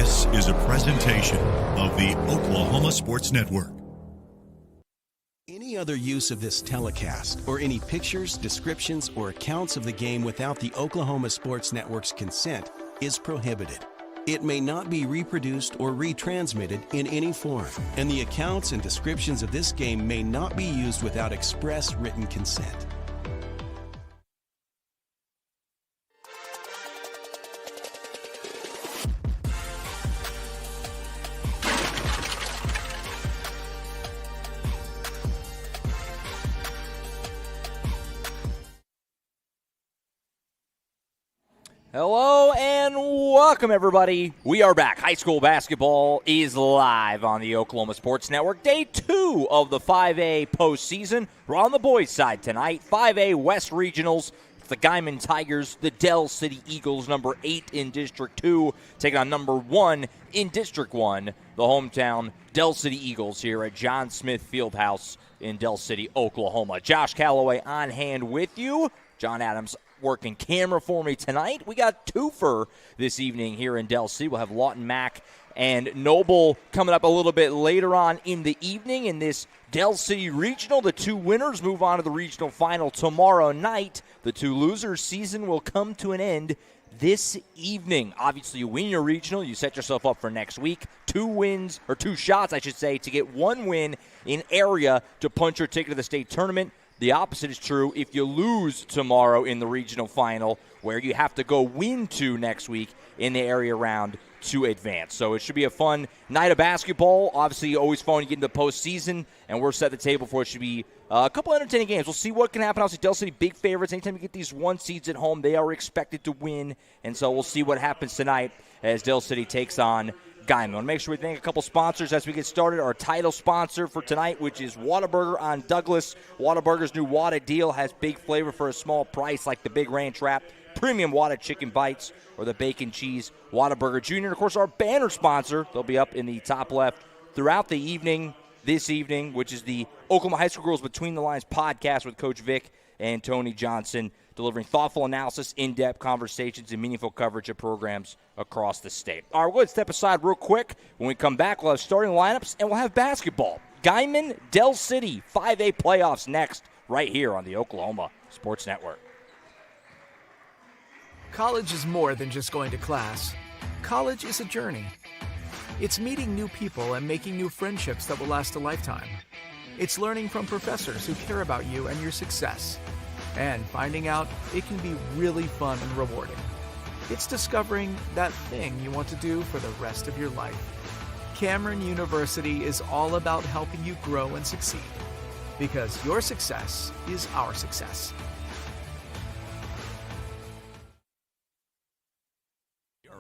This is a presentation of the Oklahoma Sports Network. Any other use of this telecast or any pictures, descriptions, or accounts of the game without the Oklahoma Sports Network's consent is prohibited. It may not be reproduced or retransmitted in any form, and the accounts and descriptions of this game may not be used without express written consent. Hello and welcome, everybody. We are back. High school basketball is live on the Oklahoma Sports Network. Day 2 of the 5A postseason. We're on the boys' side tonight. 5A West Regionals. The Guymon Tigers, the Dell City Eagles, number 8 in District 2, taking on number 1 in District 1, the hometown Dell City Eagles here at John Smith Fieldhouse in Dell City, Oklahoma. Josh Calloway on hand with you. John Adams working camera for me tonight. We got twofer this evening here in Dell City. We'll have Lawton Mack and Noble coming up a little bit later on in the evening in this Dell City Regional. The 2 winners move on to the regional final tomorrow night. The 2 losers' season will come to an end this evening. Obviously, you win your regional, you set yourself up for next week. 2 wins, or 2 shots, I should say, to get 1 win in area to punch your ticket to the state tournament. The opposite is true if you lose tomorrow in the regional final, where you have to go win 2 next week in the area round to advance. So it should be a fun night of basketball. Obviously, always fun to get into the postseason, and we're set the table for it. Should be a couple entertaining games. We'll see what can happen. Obviously, Dell City, big favorites. Anytime you get these 1 seeds at home, they are expected to win, and so we'll see what happens tonight as Dell City takes on Guymon. I want to make sure we thank a couple sponsors as we get started. Our title sponsor for tonight, which is Whataburger on Douglas. Whataburger's new Whata deal has big flavor for a small price, like the Big Ranch Wrap, premium Whata chicken bites, or the bacon cheese Whataburger Jr. And, of course, our banner sponsor, they'll be up in the top left throughout the evening, this evening, which is the Oklahoma High School Girls Between the Lines podcast with Coach Vic and Tony Johnson, delivering thoughtful analysis, in-depth conversations, and meaningful coverage of programs across the state. All right, we're going to step aside real quick. When we come back, we'll have starting lineups, and we'll have basketball. Guymon, Dell City, 5A playoffs next, right here on the Oklahoma Sports Network. College is more than just going to class. College is a journey. It's meeting new people and making new friendships that will last a lifetime. It's learning from professors who care about you and your success, and finding out it can be really fun and rewarding. It's discovering that thing you want to do for the rest of your life. Cameron University is all about helping you grow and succeed, because your success is our success.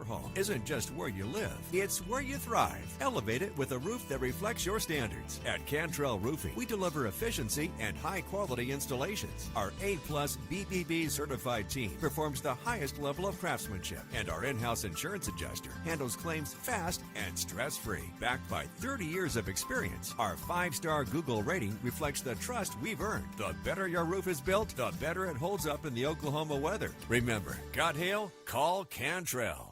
Home isn't just where you live, it's where you thrive. Elevate it with a roof that reflects your standards. At Cantrell Roofing, we deliver efficiency and high-quality installations. Our A-plus BBB certified team performs the highest level of craftsmanship, and our in-house insurance adjuster handles claims fast and stress-free. Backed by 30 years of experience, our 5-star Google rating reflects the trust we've earned. The better your roof is built, the better it holds up in the Oklahoma weather. Remember, got hail? Call Cantrell.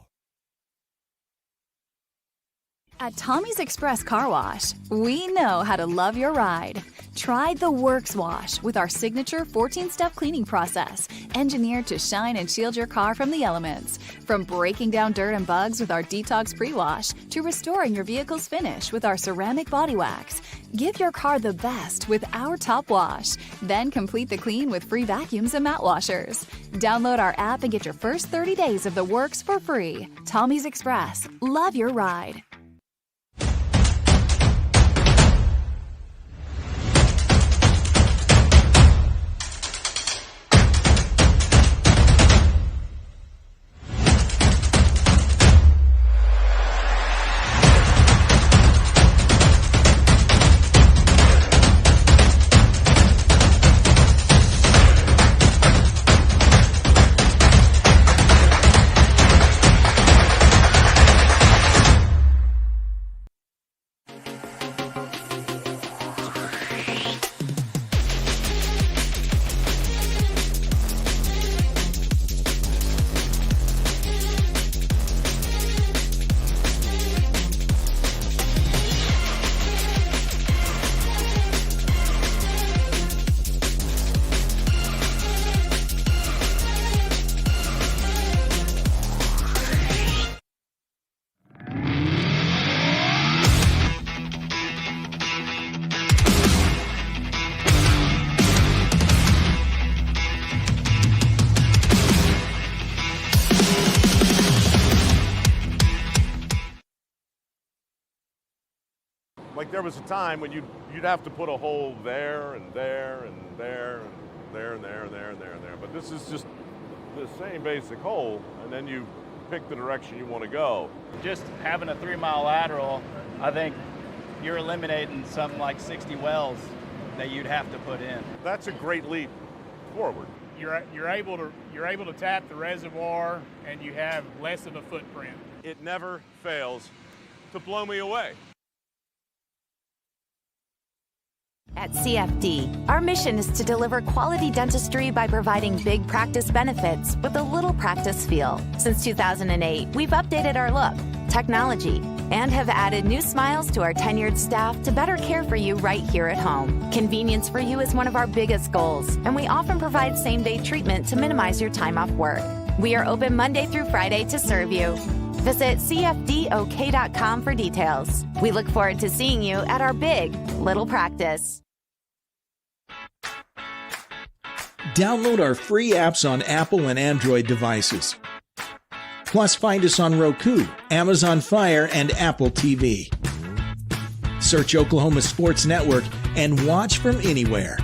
At Tommy's Express Car Wash, we know how to love your ride. Try the Works Wash with our signature 14-step cleaning process, engineered to shine and shield your car from the elements. From breaking down dirt and bugs with our Detox Pre-Wash to restoring your vehicle's finish with our ceramic body wax. Give your car the best with our Top Wash. Then complete the clean with free vacuums and mat washers. Download our app and get your first 30 days of the Works for free. Tommy's Express. Love your ride. Like there was a time when you'd have to put a hole there and there and there and there and there and there and there and there. But this is just the same basic hole, and then you pick the direction you want to go. Just having a 3-mile lateral, I think you're eliminating something like 60 wells that you'd have to put in. That's a great leap forward. You're able to tap the reservoir, and you have less of a footprint. It never fails to blow me away. At CFD, our mission is to deliver quality dentistry by providing big practice benefits with a little practice feel. Since 2008, we've updated our look, technology, and have added new smiles to our tenured staff to better care for you right here at home. Convenience for you is one of our biggest goals, and we often provide same-day treatment to minimize your time off work. We are open Monday through Friday to serve you. Visit cfdok.com for details. We look forward to seeing you at our big little practice. Download our free apps on Apple and Android devices. Plus, find us on Roku, Amazon Fire, and Apple TV. Search Oklahoma Sports Network and watch from anywhere.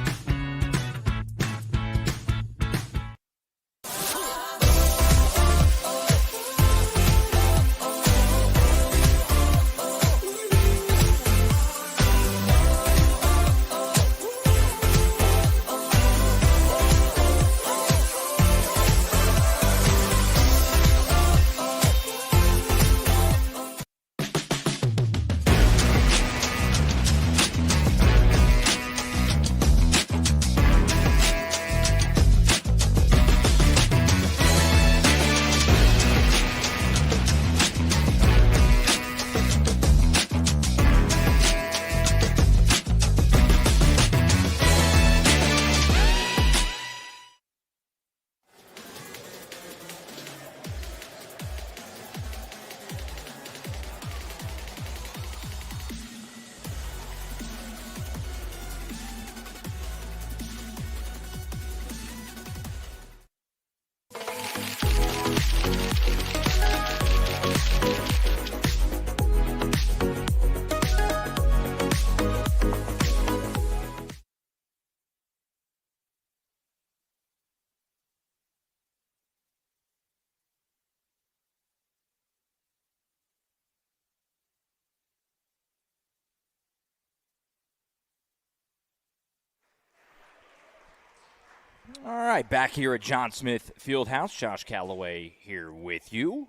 All right, back here at John Smith Fieldhouse. Josh Calloway here with you.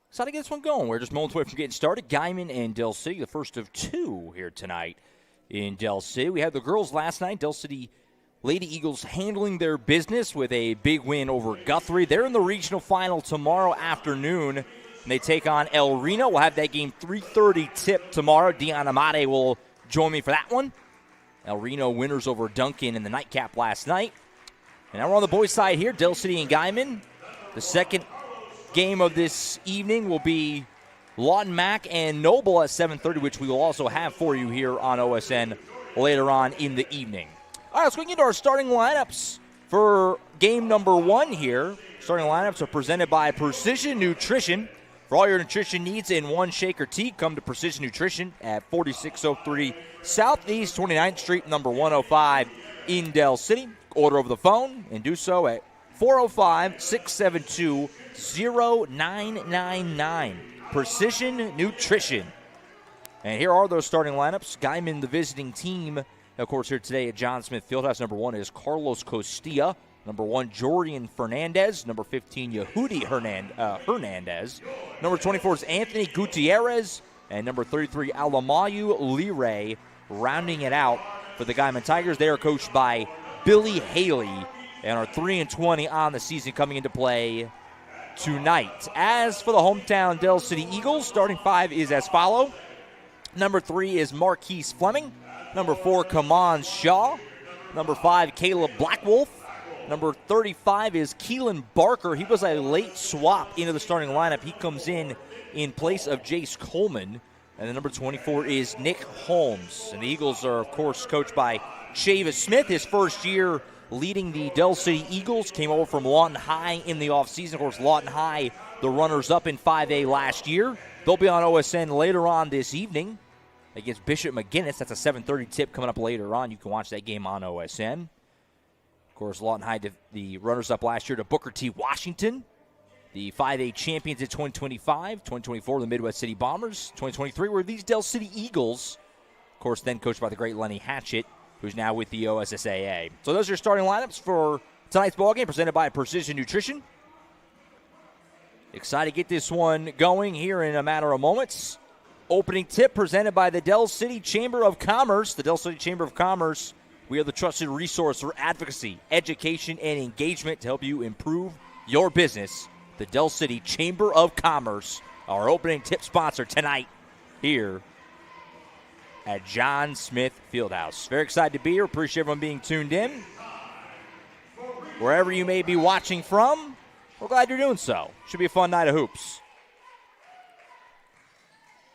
Excited to get this one going. We're just moments away from getting started. Guymon and Del City, the first of two here tonight in Del City. We had the girls last night. Del City Lady Eagles handling their business with a big win over Guthrie. They're in the regional final tomorrow afternoon, and they take on El Reno. We'll have that game 3:30 tip tomorrow. Dion Amade will join me for that one. El Reno winners over Duncan in the nightcap last night. And now we're on the boys' side here, Del City and Guymon. The second game of this evening will be Lawton Mack and Noble at 7:30, which we will also have for you here on OSN later on in the evening. All right, let's go into our starting lineups for game number one here. Starting lineups are presented by Precision Nutrition. For all your nutrition needs in one shake or tea, come to Precision Nutrition at 4603 Southeast 29th Street, number 105 in Del City. Order over the phone and do so at 405-672-0999. Precision Nutrition. And here are those starting lineups. Guymon, the visiting team, of course, here today at John Smith Fieldhouse. Number 1 is Carlos Costilla. Number 1, Jorian Fernandez. Number 15, Yehudi Hernandez. Number 24 is Anthony Gutierrez. And number 33, Alamayu Lire, rounding it out for the Guymon Tigers. They are coached by Billy Haley and are 3-20 on the season coming into play tonight. As for the hometown Del City Eagles, starting five is as follows. Number 3 is Marquise Fleming. Number 4, Kaman Shaw. Number 5, Caleb Blackwolf. Number 35 is Keelan Barker. He was a late swap into the starting lineup. He comes in place of Jace Coleman. And then number 24 is Nick Holmes. And the Eagles are, of course, coached by Chavis Smith. His first year leading the Del City Eagles. Came over from Lawton High in the offseason. Of course, Lawton High, the runners-up in 5A last year. They'll be on OSN later on this evening. against Bishop McGinnis. That's a 7:30 tip coming up later on. You can watch that game on OSN. Of course, Lawton High, the runners-up last year to Booker T. Washington. The 5A champions in 2025, 2024, the Midwest City Bombers. 2023 were these Del City Eagles. Of course, then coached by the great Lenny Hatchett, who's now with the OSSAA. So those are your starting lineups for tonight's ballgame, presented by Precision Nutrition. Excited to get this one going here in a matter of moments. Opening tip presented by the Del City Chamber of Commerce. The Del City Chamber of Commerce, we are the trusted resource for advocacy, education, and engagement to help you improve your business. The Del City Chamber of Commerce, our opening tip sponsor tonight here at John Smith Fieldhouse. Very excited to be here. Appreciate everyone being tuned in. Wherever you may be watching from, we're glad you're doing so. Should be a fun night of hoops.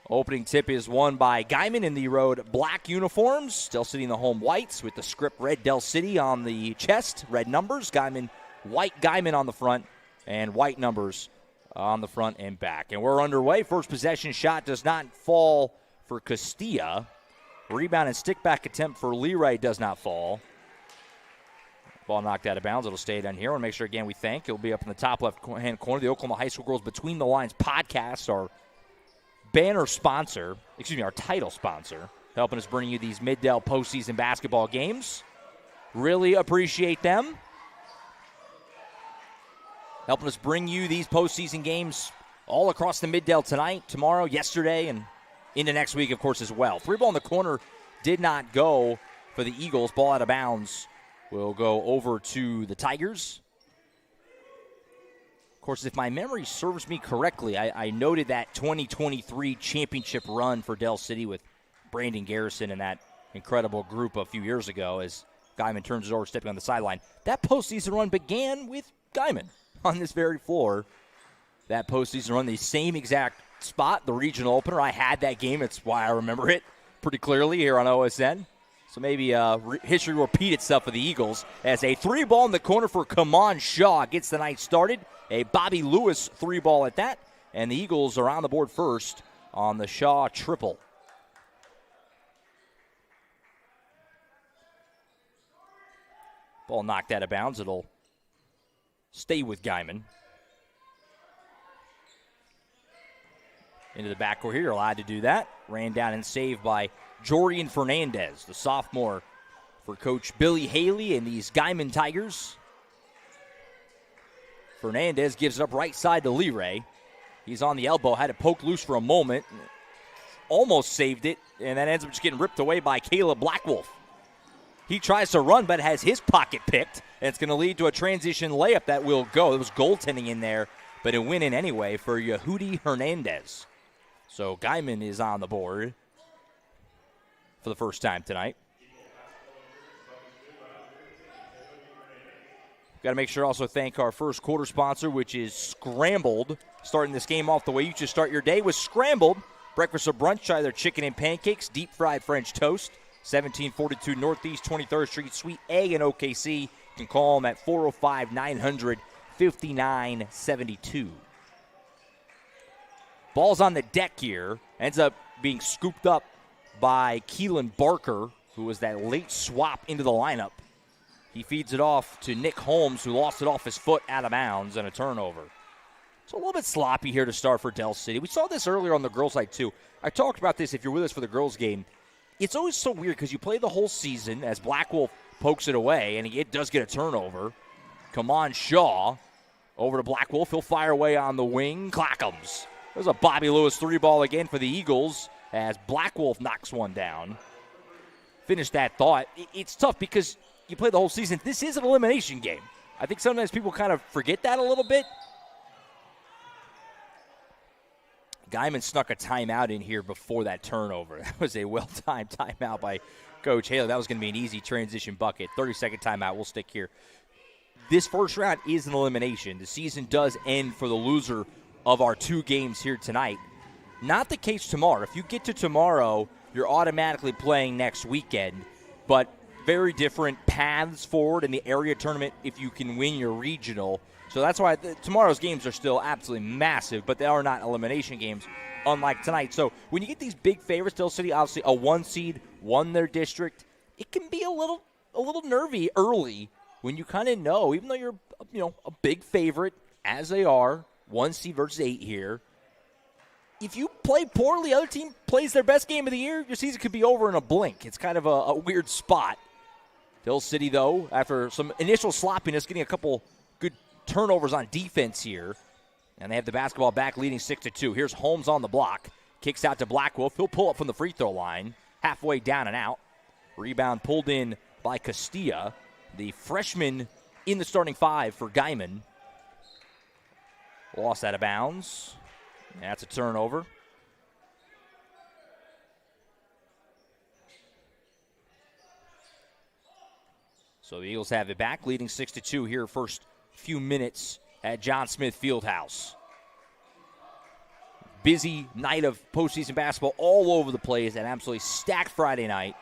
Opening tip is won by Guymon in the road black uniforms. Del City in the home whites with the script red Del City on the chest. Red numbers. Guymon, white Guymon on the front. And white numbers on the front and back. And we're underway. First possession shot does not fall for Castilla. Rebound and stick-back attempt for Leray does not fall. Ball knocked out of bounds. It'll stay down here. I want to make sure, again, we thank. It'll be up in the top left-hand corner. The Oklahoma High School Girls Between the Lines podcast, our banner sponsor, our title sponsor, helping us bring you these Mid-Del postseason basketball games. Really appreciate them. Helping us bring you these postseason games all across the Mid-Del tonight, tomorrow, yesterday, and into next week, of course, as well. Three ball in the corner did not go for the Eagles. Ball out of bounds will go over to the Tigers. Of course, if my memory serves me correctly, I noted that 2023 championship run for Del City with Brandon Garrison and that incredible group a few years ago as Guymon turns it over, stepping on the sideline. That postseason run began with Guymon on this very floor. That postseason run, the same exact spot, the regional opener. I had that game. It's why I remember it pretty clearly here on OSN. So maybe history will repeat itself for the Eagles as a three ball in the corner for Guymon Shaw gets the night started. A Bobby Lewis three ball at that. And the Eagles are on the board first on the Shaw triple. Ball knocked out of bounds. It'll stay with Guymon. Into the backcourt here, you're allowed to do that. Ran down and saved by Jorian Fernandez, the sophomore for Coach Billy Haley and these Guymon Tigers. Fernandez gives it up right side to Leray. He's on the elbow, had it poked loose for a moment. Almost saved it, and that ends up just getting ripped away by Caleb Blackwolf. He tries to run, but has his pocket picked, and it's going to lead to a transition layup that will go. There was goaltending in there, but it went in anyway for Yehudi Hernandez. So Guymon is on the board for the first time tonight. Got to make sure also thank our first quarter sponsor, which is Scrambled. Starting this game off the way you should start your day with Scrambled. Breakfast or brunch, either chicken and pancakes, deep-fried French toast. 1742 Northeast 23rd Street, Suite A in OKC. You can call them at 405-900-5972. Ball's on the deck here. Ends up being scooped up by Keelan Barker, who was that late swap into the lineup. He feeds it off to Nick Holmes, who lost it off his foot out of bounds, and a turnover. So a little bit sloppy here to start for Del City. We saw this earlier on the girls' side, too. I talked about this if you're with us for the girls' game. It's always so weird because you play the whole season as Blackwolf pokes it away, and it does get a turnover. Guymon Shaw over to Blackwolf. He'll fire away on the wing. Clackums. There's a Bobby Lewis three ball again for the Eagles as Blackwolf knocks one down. Finish that thought. It's tough because you play the whole season. This is an elimination game. I think sometimes people kind of forget that a little bit. Guymon snuck a timeout in here before that turnover. That was a well-timed timeout by Coach Haley. That was going to be an easy transition bucket. 30-second timeout. We'll stick here. This first round is an elimination. The season does end for the loser of our two games here tonight. Not the case tomorrow. If you get to tomorrow, you're automatically playing next weekend. But very different paths forward in the area tournament if you can win your regional. So that's why tomorrow's games are still absolutely massive, but they are not elimination games, unlike tonight. So when you get these big favorites, Del City, obviously a 1 seed, won their district, it can be a little nervy early when you kind of know, even though you're a big favorite, as they are, 1 seed versus 8 here. If you play poorly, the other team plays their best game of the year, your season could be over in a blink. It's kind of a weird spot. Del City, though, after some initial sloppiness, getting a couple good turnovers on defense here. And they have the basketball back, leading 6-2. Here's Holmes on the block. Kicks out to Blackwolf. He'll pull up from the free throw line. Halfway down and out. Rebound pulled in by Castilla, the freshman in the starting 5 for Guymon. Lost out of bounds. That's a turnover. So the Eagles have it back, leading 6-2 here first few minutes at John Smith Fieldhouse. Busy night of postseason basketball all over the place, and absolutely stacked Friday night.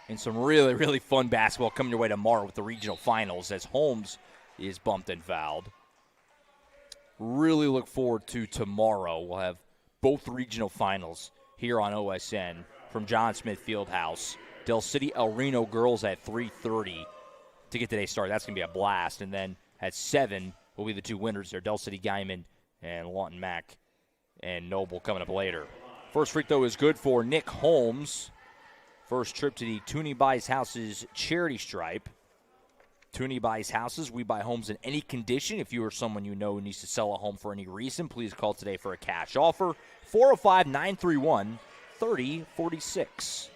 And some really, really fun basketball coming your way tomorrow with the regional finals as Holmes is bumped and fouled. Really look forward to tomorrow. We'll have both regional finals here on OSN from John Smith Fieldhouse. Del City El Reno girls at 3:30 to get today's start. That's going to be a blast. And then at 7 will be the two winners there, Del City Guymon and Lawton Mac and Noble coming up later. First free throw is good for Nick Holmes. First trip to the Tooney Buys Houses charity stripe. Tooney Buys Houses. We buy homes in any condition. If you or someone you know needs to sell a home for any reason, please call today for a cash offer. 405-931-3046.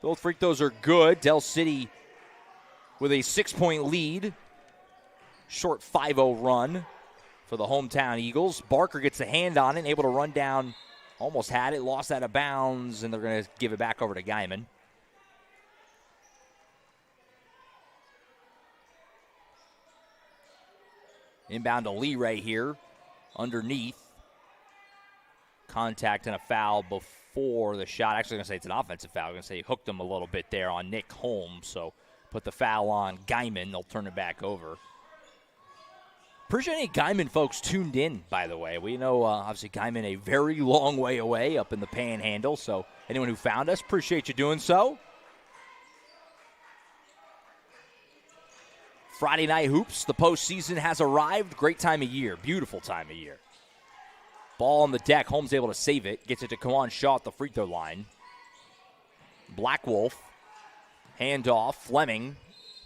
Both free throws are good. Del City with a 6-point lead. Short 5-0 run for the hometown Eagles. Barker gets a hand on it, able to run down. Almost had it, lost out of bounds, and they're going to give it back over to Guymon. Inbound to Lee right here, underneath. Contact and a foul before the shot. Actually, I'm going to say it's an offensive foul. I'm going to say he hooked him a little bit there on Nick Holmes. So put the foul on Guymon. They'll turn it back over. Appreciate any Guymon folks tuned in, by the way. We know, obviously, Guymon a very long way away up in the Panhandle. So anyone who found us, appreciate you doing so. Friday night hoops, the postseason has arrived. Great time of year, beautiful time of year. Ball on the deck, Holmes able to save it. Gets it to Kawan Shaw at the free throw line. Blackwolf, handoff, Fleming.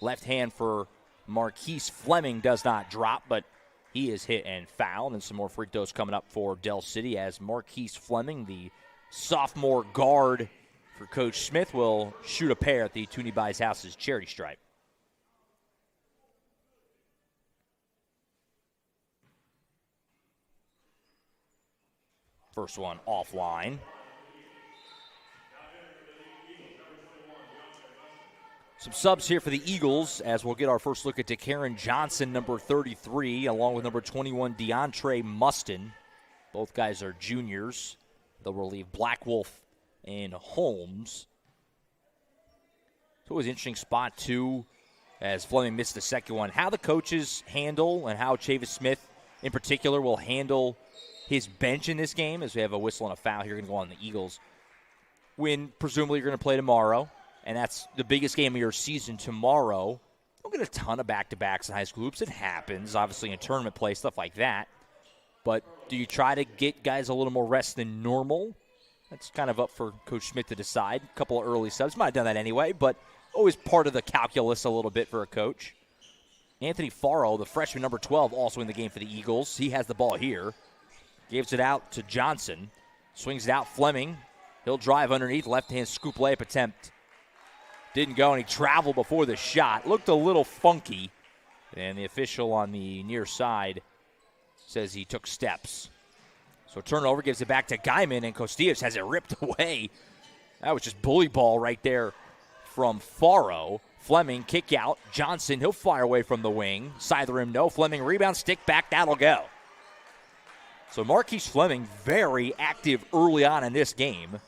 Left hand for Marquise Fleming does not drop, but he is hit and fouled. And some more free throws coming up for Del City as Marquise Fleming, the sophomore guard for Coach Smith, will shoot a pair at the Tooney Buys Houses charity stripe. First one offline. Some subs here for the Eagles as we'll get our first look at DeCaren Johnson, number 33, along with number 21, DeAndre Mustin. Both guys are juniors. They'll relieve Blackwolf and Holmes. So it was an interesting spot, too, as Fleming missed the second one. How the coaches handle and how Chavis Smith, in particular, will handle his bench in this game, as we have a whistle and a foul here going to go on the Eagles, when presumably you're going to play tomorrow, and that's the biggest game of your season tomorrow. Don't get a ton of back-to-backs in high school hoops. It happens, obviously, in tournament play, stuff like that. But do you try to get guys a little more rest than normal? That's kind of up for Coach Smith to decide. A couple of early subs. Might have done that anyway, but always part of the calculus a little bit for a coach. Anthony Faro, the freshman, number 12, also in the game for the Eagles. He has the ball here. Gives it out to Johnson. Swings it out. Fleming. He'll drive underneath. Left-hand scoop layup attempt. Didn't go, and he traveled before the shot. Looked a little funky. And the official on the near side says he took steps. So turnover, gives it back to Guymon, and Costillas has it ripped away. That was just bully ball right there from Faro. Fleming, kick out. Johnson, he'll fire away from the wing. Side of the rim, no. Fleming, rebound, stick back. That'll go. So Marquise Fleming very active early on in this game.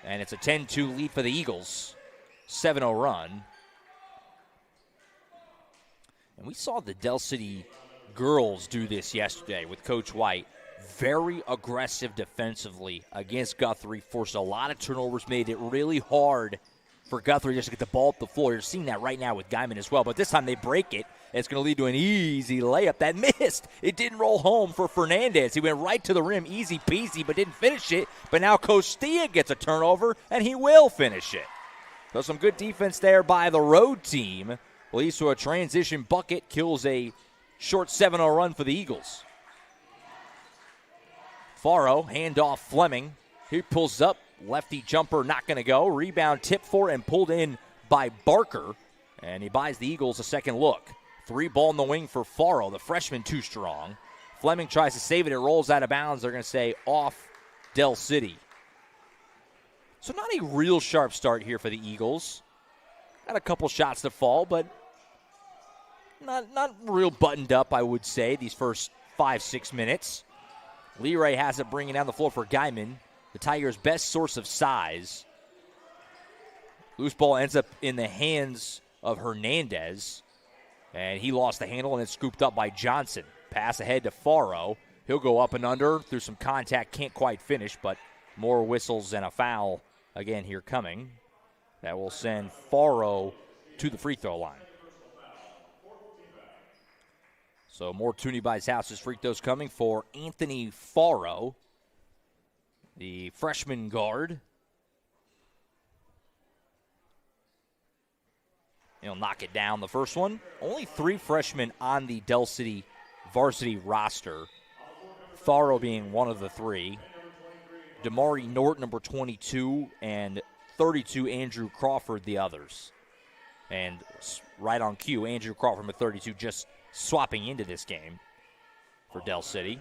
And it's a 10-2 lead for the Eagles. 7-0 run. And We saw the Del City girls do this yesterday with Coach White. Very aggressive defensively against Guthrie, forced a lot of turnovers, made it really hard for Guthrie just to get the ball up the floor. You're seeing that right now with Guymon as well, but this time they break it. It's going to lead to an easy layup that missed. It didn't roll home for Fernandez. He went right to the rim, easy peasy, but didn't finish it. But now Costilla gets a turnover, and he will finish it. So some good defense there by the road team. Leads to a transition bucket, kills a short 7-0 run for the Eagles. Faro, handoff Fleming. He pulls up, lefty jumper not going to go. Rebound tipped for and pulled in by Barker, and he buys the Eagles a second look. 3 ball in the wing for Faro, the freshman too strong. Fleming tries to save it, it rolls out of bounds. They're going to say off Del City. So not a real sharp start here for the Eagles. Got a couple shots to fall, but not real buttoned up, I would say, these first 5-6 minutes. Leray has it bringing down the floor for Guymon, the Tigers' best source of size. Loose ball ends up in the hands of Hernandez, and he lost the handle, and it's scooped up by Johnson. Pass ahead to Faro. He'll go up and under through some contact, can't quite finish, but more whistles and a foul again here coming. That will send Faro to the free throw line. So more Toonie Buys Houses free throws coming for Anthony Faro, the freshman guard. He'll knock it down the first one. Only 3 freshmen on the Del City varsity roster. Faro being one of the 3. Damari Norton, number 22, and 32, Andrew Crawford, the others. And right on cue, Andrew Crawford, number 32, just swapping into this game for Del City.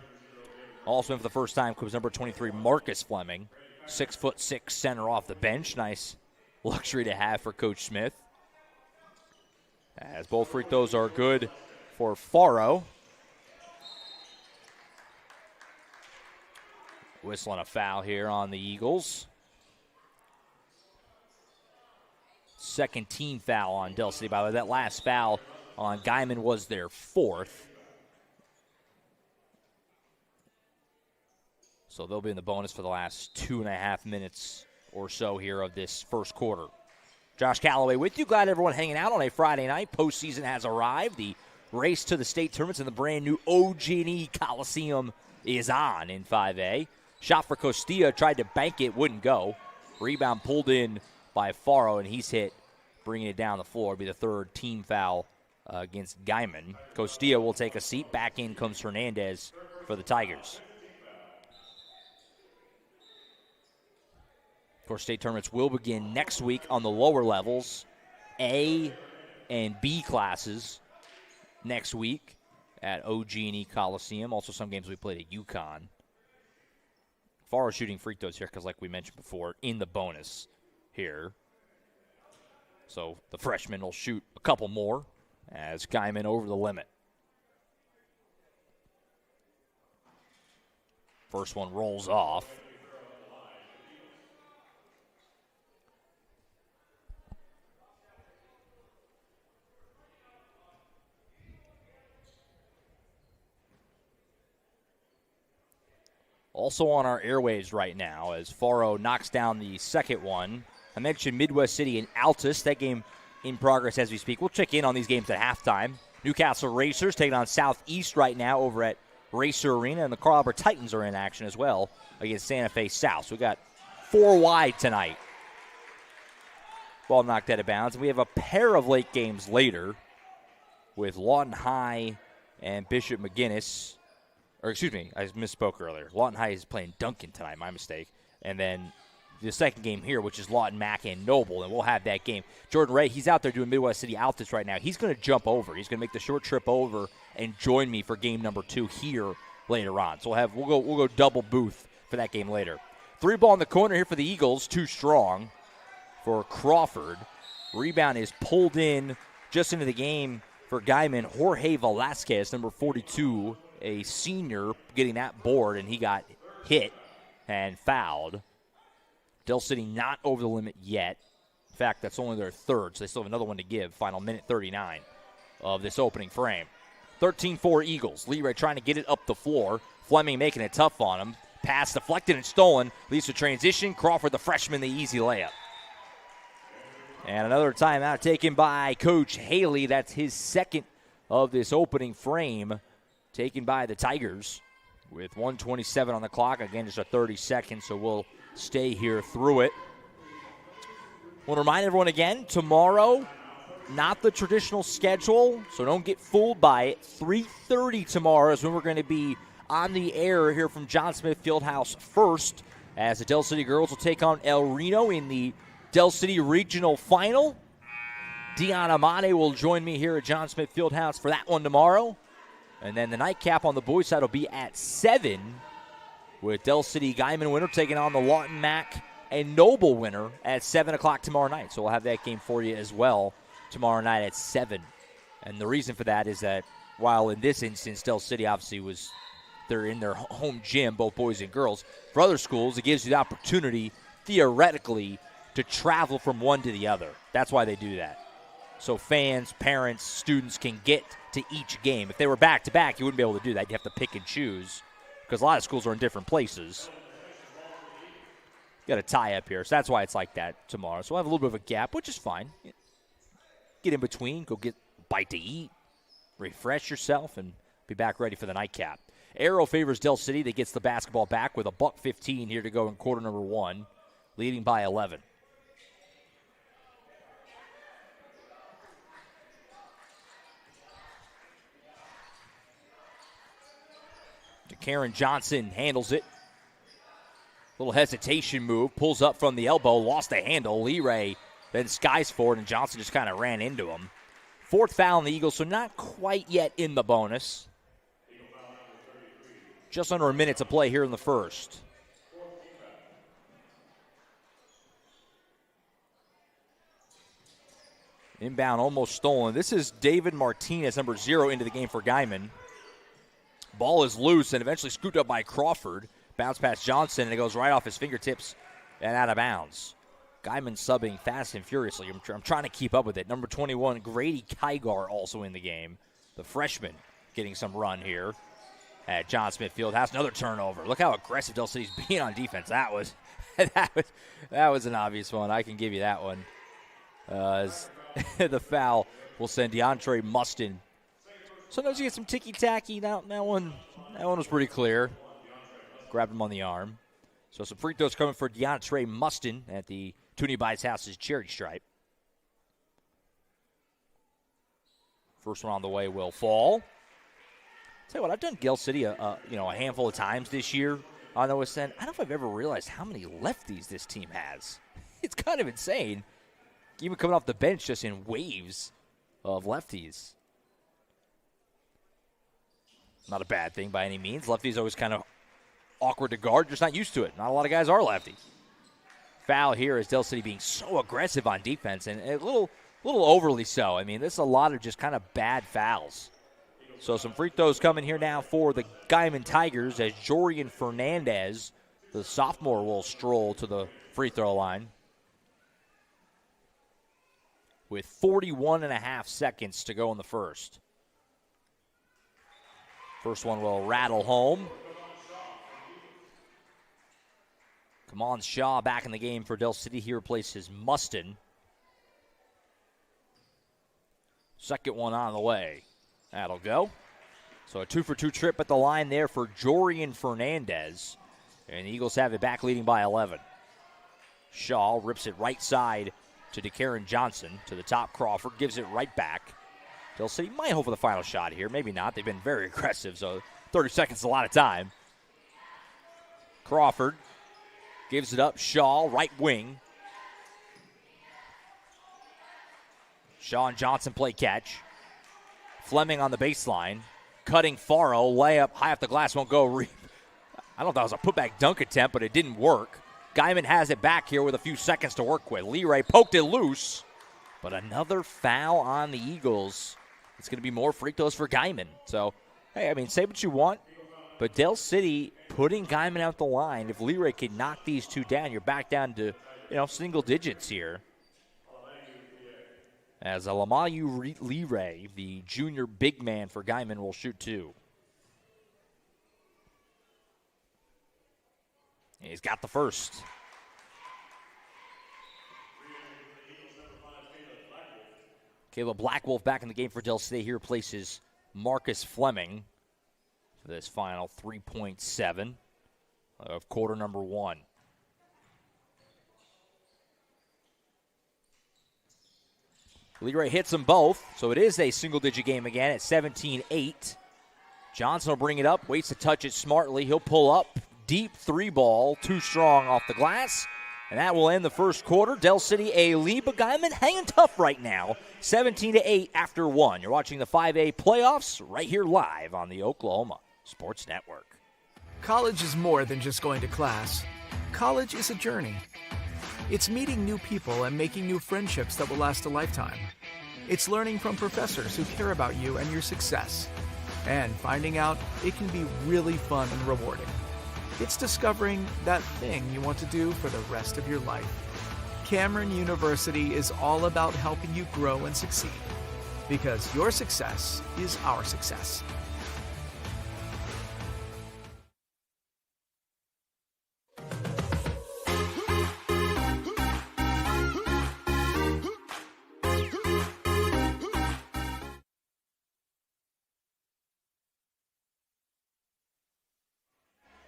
Also in for the first time comes number 23, Marcus Fleming, 6'6" center off the bench. Nice luxury to have for Coach Smith. As both free throws are good for Faro. Whistling a foul here on the Eagles. Second team foul on Del City. By the way, that last foul on Guymon was their 4th. So they'll be in the bonus for the last 2.5 minutes or so here of this first quarter. Josh Calloway with you. Glad everyone hanging out on a Friday night. Postseason has arrived. The race to the state tournaments in the brand new OG&E Coliseum is on in 5A. Shot for Costilla, tried to bank it, wouldn't go. Rebound pulled in by Faro, and he's hit, bringing it down the floor. It'll be the 3rd team foul against Guymon. Costilla will take a seat. Back in comes Hernandez for the Tigers. Of course, state tournaments will begin next week on the lower levels. A and B classes next week at OG&E Coliseum. Also, some games we played at UConn. Far as shooting free throws here because, like we mentioned before, in the bonus here. So the freshman will shoot a couple more as Guymon over the limit. First one rolls off. Also on our airwaves right now as Faro knocks down the second one. I mentioned Midwest City and Altus. That game in progress as we speak. We'll check in on these games at halftime. Newcastle Racers taking on Southeast right now over at Racer Arena. And the Carl Albert Titans are in action as well against Santa Fe South. So we got 4 wide tonight. Ball knocked out of bounds. And we have a pair of late games later with Lawton High and Bishop McGuinness. Or excuse me, I misspoke earlier. Lawton High is playing Duncan tonight, my mistake. And then the second game here, which is Lawton Mack and Noble, and we'll have that game. Jordan Ray, he's out there doing Midwest City Altus right now. He's going to jump over. He's going to make the short trip over and join me for game number 2 here later on. So we'll go double booth for that game later. 3 ball in the corner here for the Eagles, too strong for Crawford. Rebound is pulled in just into the game for Guymon. Jorge Velasquez, number 42, a senior, getting that board, and he got hit and fouled. Del City not over the limit yet. In fact, that's only their 3rd, so they still have another one to give. Final minute 39 of this opening frame. 13-4 Eagles. Leroy trying to get it up the floor. Fleming making it tough on him. Pass deflected and stolen. Leads to transition. Crawford, the freshman, the easy layup. And another timeout taken by Coach Haley. That's his second of this opening frame, taken by the Tigers with 1:27 on the clock. Again, just a 30 seconds, so we'll stay here through it. Want to remind everyone again, tomorrow, not the traditional schedule, so don't get fooled by it. 3:30 tomorrow is when we're going to be on the air here from John Smith Fieldhouse first, as the Del City girls will take on El Reno in the Del City Regional Final. Dion Amade will join me here at John Smith Fieldhouse for that one tomorrow. And then the nightcap on the boys' side will be at 7 with Del City Guymon winner taking on the Lawton Mac and Noble winner at 7 o'clock tomorrow night. So we'll have that game for you as well tomorrow night at 7. And the reason for that is that while in this instance Del City obviously they're in their home gym, both boys and girls, for other schools it gives you the opportunity theoretically to travel from one to the other. That's why they do that. So fans, parents, students can get to each game. If they were back-to-back, you wouldn't be able to do that. You have to pick and choose because a lot of schools are in different places. Got a tie-up here, so that's why it's like that tomorrow. So we'll have a little bit of a gap, which is fine. Get in between, go get a bite to eat, refresh yourself, and be back ready for the nightcap. Arrow favors Del City. That gets the basketball back with a $1:15 here to go in quarter number 1, leading by 11. Karen Johnson handles it. Little hesitation move. Pulls up from the elbow. Lost the handle. Leray then skies forward, and Johnson just kind of ran into him. 4th foul on the Eagles, so not quite yet in the bonus. Just under a minute to play here in the first. Inbound almost stolen. This is David Martinez, number 0, into the game for Guymon. Ball is loose and eventually scooped up by Crawford. Bounce past Johnson, and it goes right off his fingertips and out of bounds. Guymon subbing fast and furiously. I'm trying to keep up with it. Number 21, Grady Kygar, also in the game. The freshman getting some run here at John Smith Fieldhouse. Another turnover. Look how aggressive Del City's being on defense. That was an obvious one. I can give you that one. The foul will send DeAndre Mustin. Sometimes you get some ticky-tacky. That one was pretty clear. Grabbed him on the arm. So some free throws coming for DeAndre Mustin at the Toonie Buys House's charity stripe. First one on the way will fall. Tell you what, I've done Del City a handful of times this year on the West End. I don't know if I've ever realized how many lefties this team has. It's kind of insane. Even coming off the bench just in waves of lefties. Not a bad thing by any means. Lefties always kind of awkward to guard, just not used to it. Not a lot of guys are lefty. Foul here is Del City being so aggressive on defense, and a little overly so. I mean, this is a lot of just kind of bad fouls. So some free throws coming here now for the Guymon Tigers as Jorian Fernandez, the sophomore, will stroll to the free throw line with 41.5 seconds to go in the first. First one will rattle home. Guymon Shaw back in the game for Del City. He replaces Mustin. Second one on the way. That'll go. So a 2-for-2 trip at the line there for Jorian Fernandez. And the Eagles have it back leading by 11. Shaw rips it right side to DeCaren Johnson. To the top, Crawford gives it right back. Del City might hope for the final shot here. Maybe not. They've been very aggressive, so 30 seconds is a lot of time. Crawford gives it up. Shaw, right wing. Shaw and Johnson play catch. Fleming on the baseline. Cutting Faro. Layup high off the glass. Won't go. I don't know if that was a putback dunk attempt, but it didn't work. Guymon has it back here with a few seconds to work with. Leray poked it loose. But another foul on the Eagles. It's going to be more free throws for Guymon. So, hey, I mean, say what you want, but Del City putting Guymon out the line. If Leray can knock these two down, you're back down to, single digits here. as Alamayu Leray, the junior big man for Guymon, will shoot 2. And he's got the first. Caleb Blackwolf back in the game for Del City. He replaces Marcus Fleming for this final 3.7 of quarter number 1. Leray hits them both, so it is a single-digit game again at 17-8. Johnson will bring it up, waits to touch it smartly. He'll pull up, deep 3 ball, too strong off the glass, and that will end the first quarter. Del City a lead, but Guymon hanging tough right now, 17-8 after 1. You're watching the 5A playoffs right here live on the Oklahoma Sports Network. College is more than just going to class. College is a journey. It's meeting new people and making new friendships that will last a lifetime. It's learning from professors who care about you and your success. And finding out it can be really fun and rewarding. It's discovering that thing you want to do for the rest of your life. Cameron University is all about helping you grow and succeed. Because your success is our success.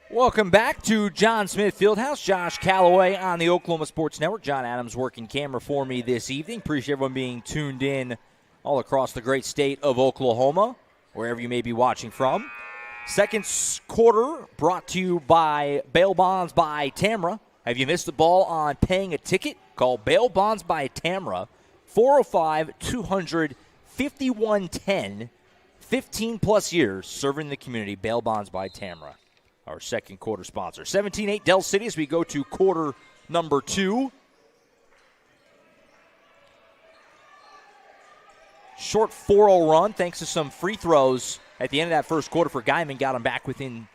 Welcome back to John Smith Fieldhouse. Josh Calloway on the Oklahoma Sports Network. John Adams working camera for me this evening. Appreciate everyone being tuned in all across the great state of Oklahoma, wherever you may be watching from. Second quarter brought to you by Bail Bonds by Tamra. Have you missed the ball on paying a ticket? Call Bail Bonds by Tamra, 405-200-5110. 15-plus years serving the community. Bail Bonds by Tamra, our second quarter sponsor. 17-8 Del City as we go to quarter number 2. Short 4-0 run thanks to some free throws at the end of that first quarter for Guymon. Got them back within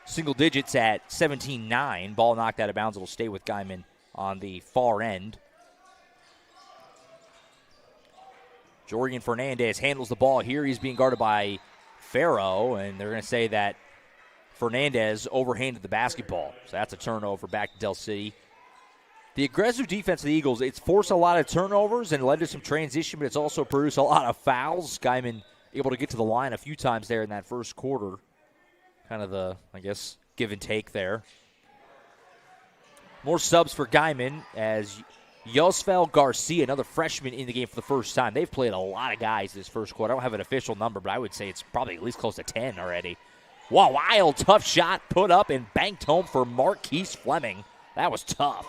single digits at 17-9. Ball knocked out of bounds. It'll stay with Guymon on the far end. Jordan Fernandez handles the ball here. He's being guarded by Farrow, and they're going to say that Fernandez overhanded the basketball. So that's a turnover back to Del City. The aggressive defense of the Eagles, it's forced a lot of turnovers and led to some transition, but it's also produced a lot of fouls. Guymon able to get to the line a few times there in that first quarter. Kind of the, I guess, give and take there. More subs for Guymon as Yosfel Garcia, another freshman in the game for the first time. They've played a lot of guys this first quarter. I don't have an official number, but I would say it's probably at least close to 10 already. Wow, wild, tough shot put up and banked home for Marquise Fleming. That was tough.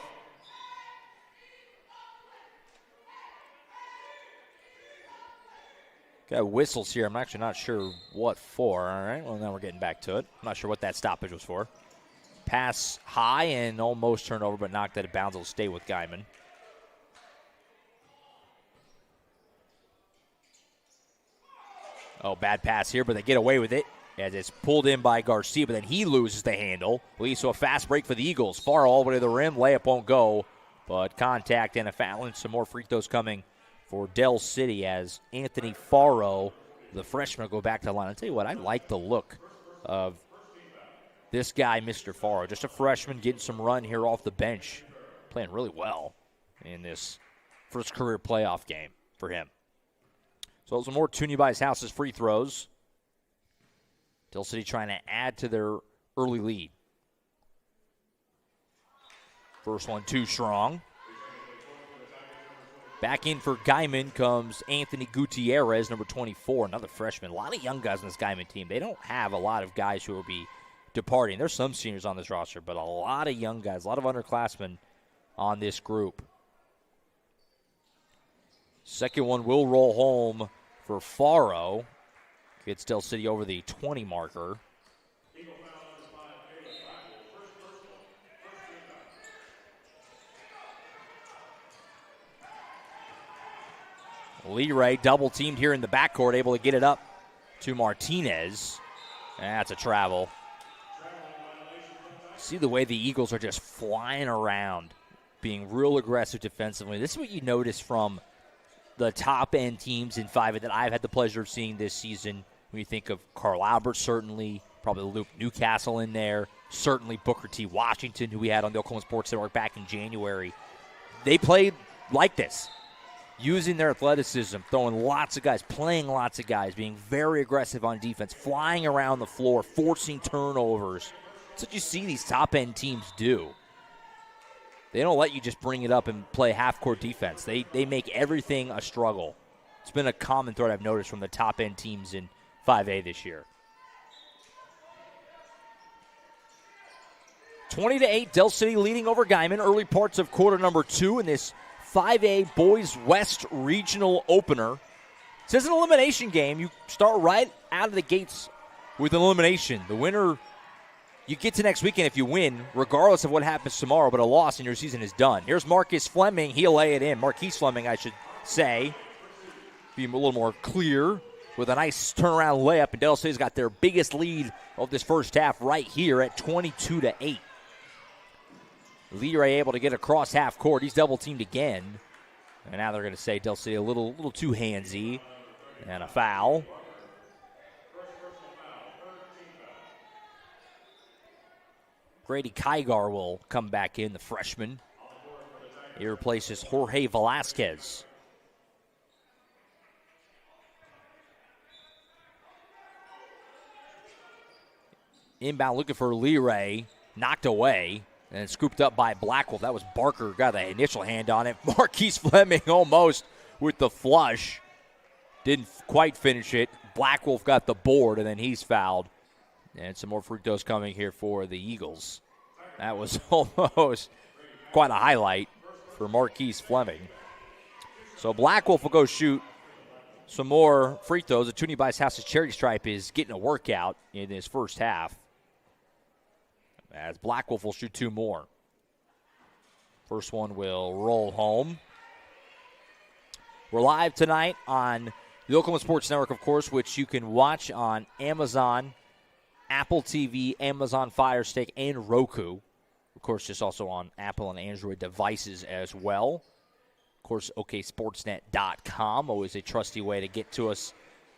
Got whistles here. I'm actually not sure what for. All right, well, now we're getting back to it. I'm not sure what that stoppage was for. Pass high and almost turned over, but knocked out of bounds. It'll stay with Guymon. Oh, bad pass here, but they get away with it as it's pulled in by Garcia, but then he loses the handle. Leads to a fast break for the Eagles. Far all the way to the rim. Layup won't go, but contact and a foul, and some more free throws coming for Del City as Anthony Farrow, the freshman, will go back to the line. I'll tell you what, I like the look of this guy, Mr. Farrow. Just a freshman getting some run here off the bench. Playing really well in this first career playoff game for him. So some more Toonie by his house's free throws. Del City trying to add to their early lead. First one too strong. Back in for Guymon comes Anthony Gutierrez, number 24, another freshman. A lot of young guys on this Guymon team. They don't have a lot of guys who will be departing. There's some seniors on this roster, but a lot of young guys, a lot of underclassmen on this group. Second one will roll home for Farrow. Gets Del City over the 20 marker. Leray double teamed here in the backcourt, able to get it up to Martinez. That's a travel. See the way the Eagles are just flying around, being real aggressive defensively. This is what you notice from the top-end teams in 5A that I've had the pleasure of seeing this season. When you think of Carl Albert, certainly, probably Luke Newcastle in there, certainly Booker T. Washington, who we had on the Oklahoma Sports Network back in January. They played like this, using their athleticism, throwing lots of guys, playing lots of guys, being very aggressive on defense, flying around the floor, forcing turnovers. That's what you see these top-end teams do. They don't let you just bring it up and play half-court defense. They make everything a struggle. It's been a common thread I've noticed from the top-end teams in 5A this year. 20-8, Del City leading over Guymon. Early parts of quarter number 2 in this 5A Boys West Regional Opener. This is an elimination game. You start right out of the gates with an elimination. The winner, you get to next weekend if you win, regardless of what happens tomorrow, but a loss and your season is done. Here's Marcus Fleming. He'll lay it in. Marquise Fleming, I should say. Be a little more clear with a nice turnaround layup, and Del City's got their biggest lead of this first half right here at 22-8. Leray able to get across half court. He's double teamed again. And now they're going to say Del City a little too handsy. And a foul. Grady Kygar will come back in, the freshman. He replaces Jorge Velasquez. Inbound looking for Leray. Knocked away. And scooped up by Blackwolf. That was Barker, got the initial hand on it. Marquise Fleming almost with the flush. Didn't quite finish it. Blackwolf got the board, and then he's fouled. And some more free throws coming here for the Eagles. That was almost quite a highlight for Marquise Fleming. So Blackwolf will go shoot some more free throws. The Toonie Bice House's charity stripe is getting a workout in this first half, as Blackwolf will shoot 2 more. First one will roll home. We're live tonight on the Oklahoma Sports Network, of course, which you can watch on Amazon, Apple TV, Amazon Fire Stick, and Roku. Of course, just also on Apple and Android devices as well. Of course, oksportsnet.com, always a trusty way to get to us.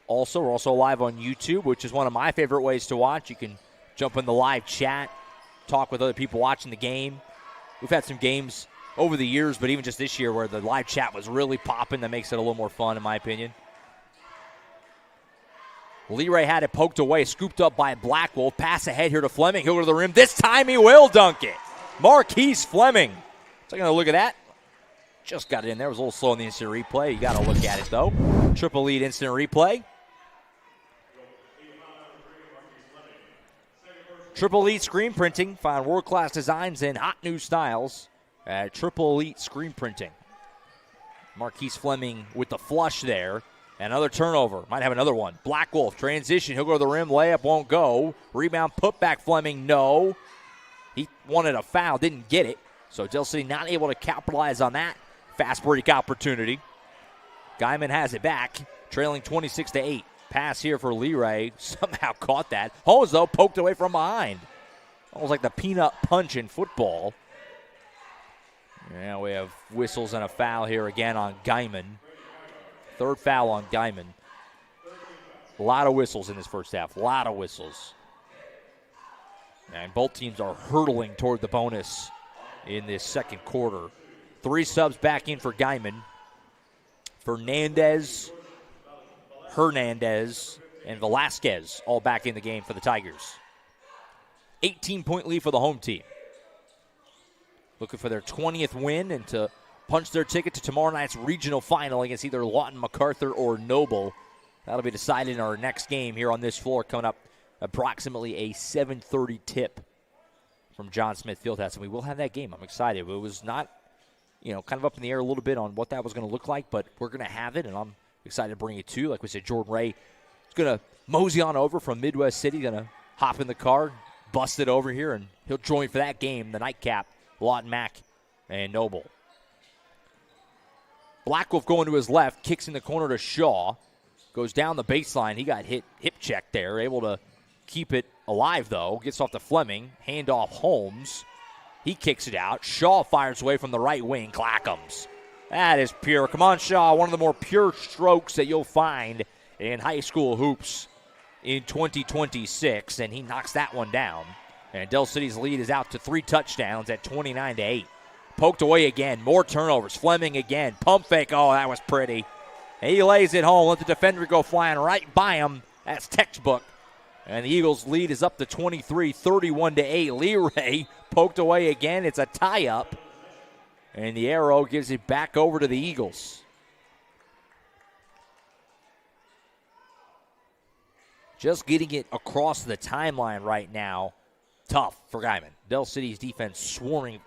Also, we're also live on YouTube, which is one of my favorite ways to watch. You can jump in the live chat, talk with other people watching the game. We've had some games over the years, but even just this year where the live chat was really popping, that makes it a little more fun in my opinion. Leray had it poked away, scooped up by Blackwolf. Pass ahead here to Fleming. He'll go to the rim. This time he will dunk it. Marquise Fleming. Taking a look at that. Just got it in there. It was a little slow in the instant replay. You got to look at it, though. Triple lead instant replay. Triple Elite Screen Printing. Find world-class designs and hot new styles at Triple Elite Screen Printing. Marquise Fleming with the flush there. Another turnover. Might have another one. Blackwolf, transition. He'll go to the rim. Layup won't go. Rebound, put back Fleming. No. He wanted a foul. Didn't get it. So Del City not able to capitalize on that fast break opportunity. Guymon has it back. Trailing 26-8. Pass here for Leray. Somehow caught that. Holmes, though, poked away from behind. Almost like the peanut punch in football. Yeah, we have whistles and a foul here again on Guymon. Third foul on Guymon. A lot of whistles in this first half. A lot of whistles. And both teams are hurtling toward the bonus in this second quarter. 3 subs back in for Guymon. Hernandez, and Velasquez all back in the game for the Tigers. 18-point lead for the home team. Looking for their 20th win and to punch their ticket to tomorrow night's regional final against either Lawton, MacArthur, or Noble. That'll be decided in our next game here on this floor, coming up approximately a 7:30 tip from John Smith Fieldhouse. And we will have that game. I'm excited. It was not, kind of up in the air a little bit on what that was going to look like, but we're going to have it, and I'm excited to bring it to you. Like we said, Jordan Ray is going to mosey on over from Midwest City, going to hop in the car, bust it over here, and he'll join for that game, the nightcap, Lawton, Mac, and Noble. Blackwolf going to his left, kicks in the corner to Shaw, goes down the baseline. He got hip check there, able to keep it alive, though. Gets off to Fleming, handoff Holmes. He kicks it out. Shaw fires away from the right wing. Clackham's That is pure. Come on, Shaw, one of the more pure strokes that you'll find in high school hoops in 2026, and he knocks that one down. And Del City's lead is out to 3 touchdowns at 29-8. Poked away again. More turnovers. Fleming again. Pump fake. Oh, that was pretty. And he lays it home. Let the defender go flying right by him. That's textbook. And the Eagles' lead is up to 23, 31-8. Leray poked away again. It's a tie-up. And the arrow gives it back over to the Eagles. Just getting it across the timeline right now, tough for Guymon. Del City's defense swarming.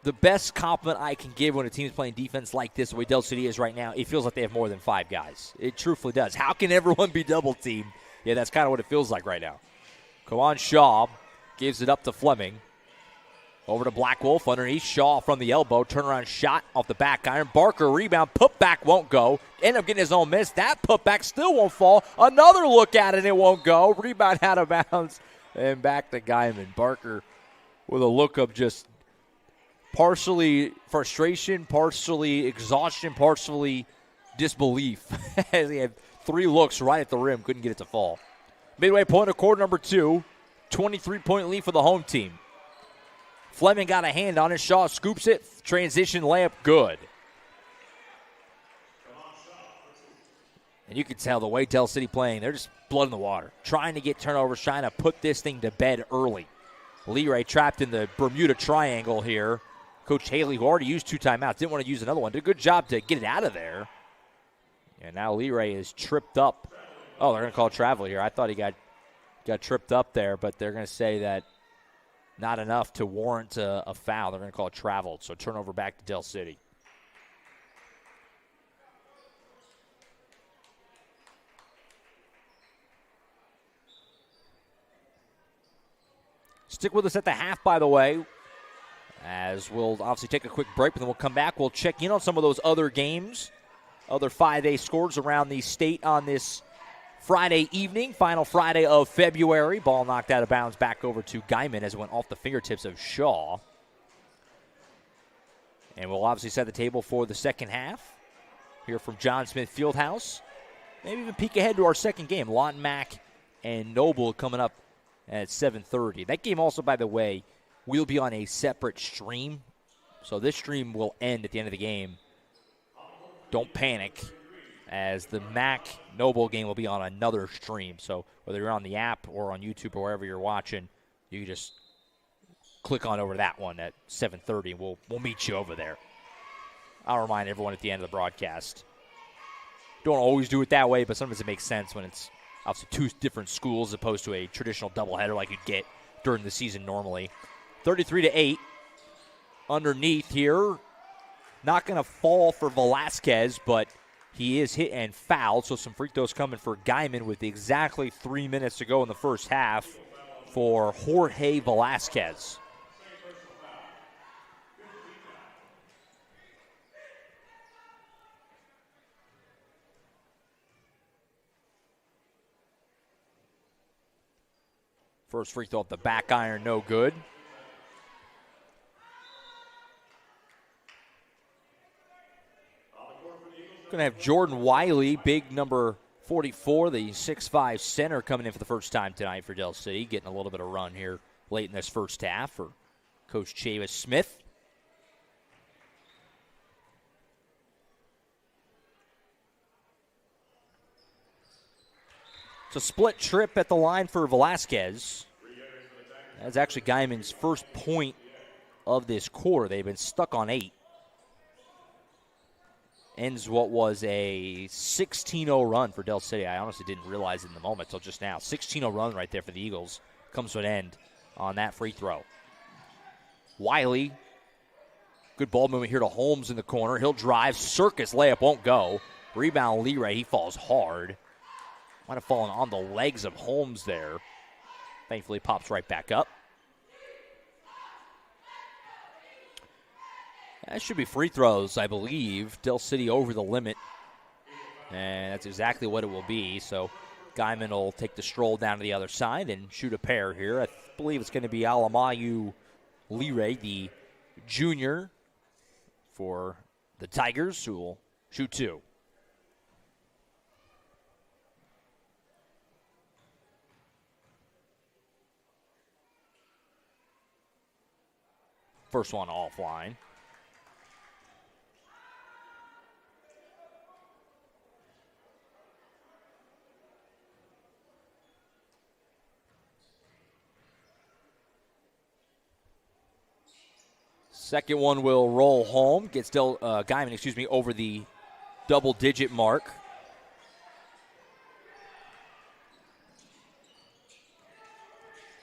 The best compliment I can give when a team is playing defense like this, the way Del City is right now, it feels like they have more than 5 guys. It truthfully does. How can everyone be double-teamed? Yeah, that's kind of what it feels like right now. Kawan Shaw gives it up to Fleming. Over to Black Wolf underneath. Shaw from the elbow. Turnaround shot off the back iron. Barker rebound. Putback won't go. End up getting his own miss. That putback still won't fall. Another look at it and it won't go. Rebound out of bounds. And back to Guymon. Barker with a look of just partially frustration, partially exhaustion, partially disbelief. As he had 3 looks right at the rim. Couldn't get it to fall. Midway point of quarter number 2. 23-point lead for the home team. Fleming got a hand on it. Shaw scoops it. Transition layup good. And you can tell the way Del City playing, they're just blood in the water. Trying to get turnovers, trying to put this thing to bed early. Leray trapped in the Bermuda Triangle here. Coach Haley, who already used 2 timeouts, didn't want to use another one. Did a good job to get it out of there. And now Leray is tripped up. Oh, they're going to call travel here. I thought he got tripped up there, but they're going to say that not enough to warrant a foul. They're going to call it traveled. So turnover back to Del City. Stick with us at the half, by the way, as we'll obviously take a quick break, but then we'll come back. We'll check in on some of those other games, other 5A scores around the state on this Friday evening, final Friday of February. Ball knocked out of bounds back over to Guymon as it went off the fingertips of Shaw. And we'll obviously set the table for the second half. Here from John Smith Fieldhouse. Maybe even peek ahead to our second game. Lawton Mack and Noble coming up at 7:30. That game also, by the way, will be on a separate stream. So this stream will end at the end of the game. Don't panic, as the Mac-Noble game will be on another stream. So whether you're on the app or on YouTube or wherever you're watching, you can just click on over that one at 7:30, and we'll meet you over there. I'll remind everyone at the end of the broadcast. Don't always do it that way, but sometimes it makes sense when it's obviously 2 different schools as opposed to a traditional doubleheader like you'd get during the season normally. 33-8 underneath here. Not going to fall for Velasquez, but he is hit and fouled, so some free throws coming for Guymon with exactly 3 minutes to go in the first half for Jorge Velasquez. First free throw off the back iron, no good. Going to have Jordan Wiley, big number 44, the 6'5 center, coming in for the first time tonight for Del City, getting a little bit of run here late in this first half for Coach Chavis Smith. It's a split trip at the line for Velasquez. That's actually Guymon's first point of this quarter. They've been stuck on 8. Ends what was a 16-0 run for Del City. I honestly didn't realize it in the moment until just now. 16-0 run right there for the Eagles. Comes to an end on that free throw. Wiley, good ball movement here to Holmes in the corner. He'll drive. Circus layup won't go. Rebound Leray. He falls hard. Might have fallen on the legs of Holmes there. Thankfully pops right back up. That should be free throws, I believe. Del City over the limit. And that's exactly what it will be. So Guymon will take the stroll down to the other side and shoot a pair here. I believe it's going to be Alamayu Leray, the junior, for the Tigers, who will shoot 2. First one offline. Second one will roll home. Gets Guymon, over the double-digit mark.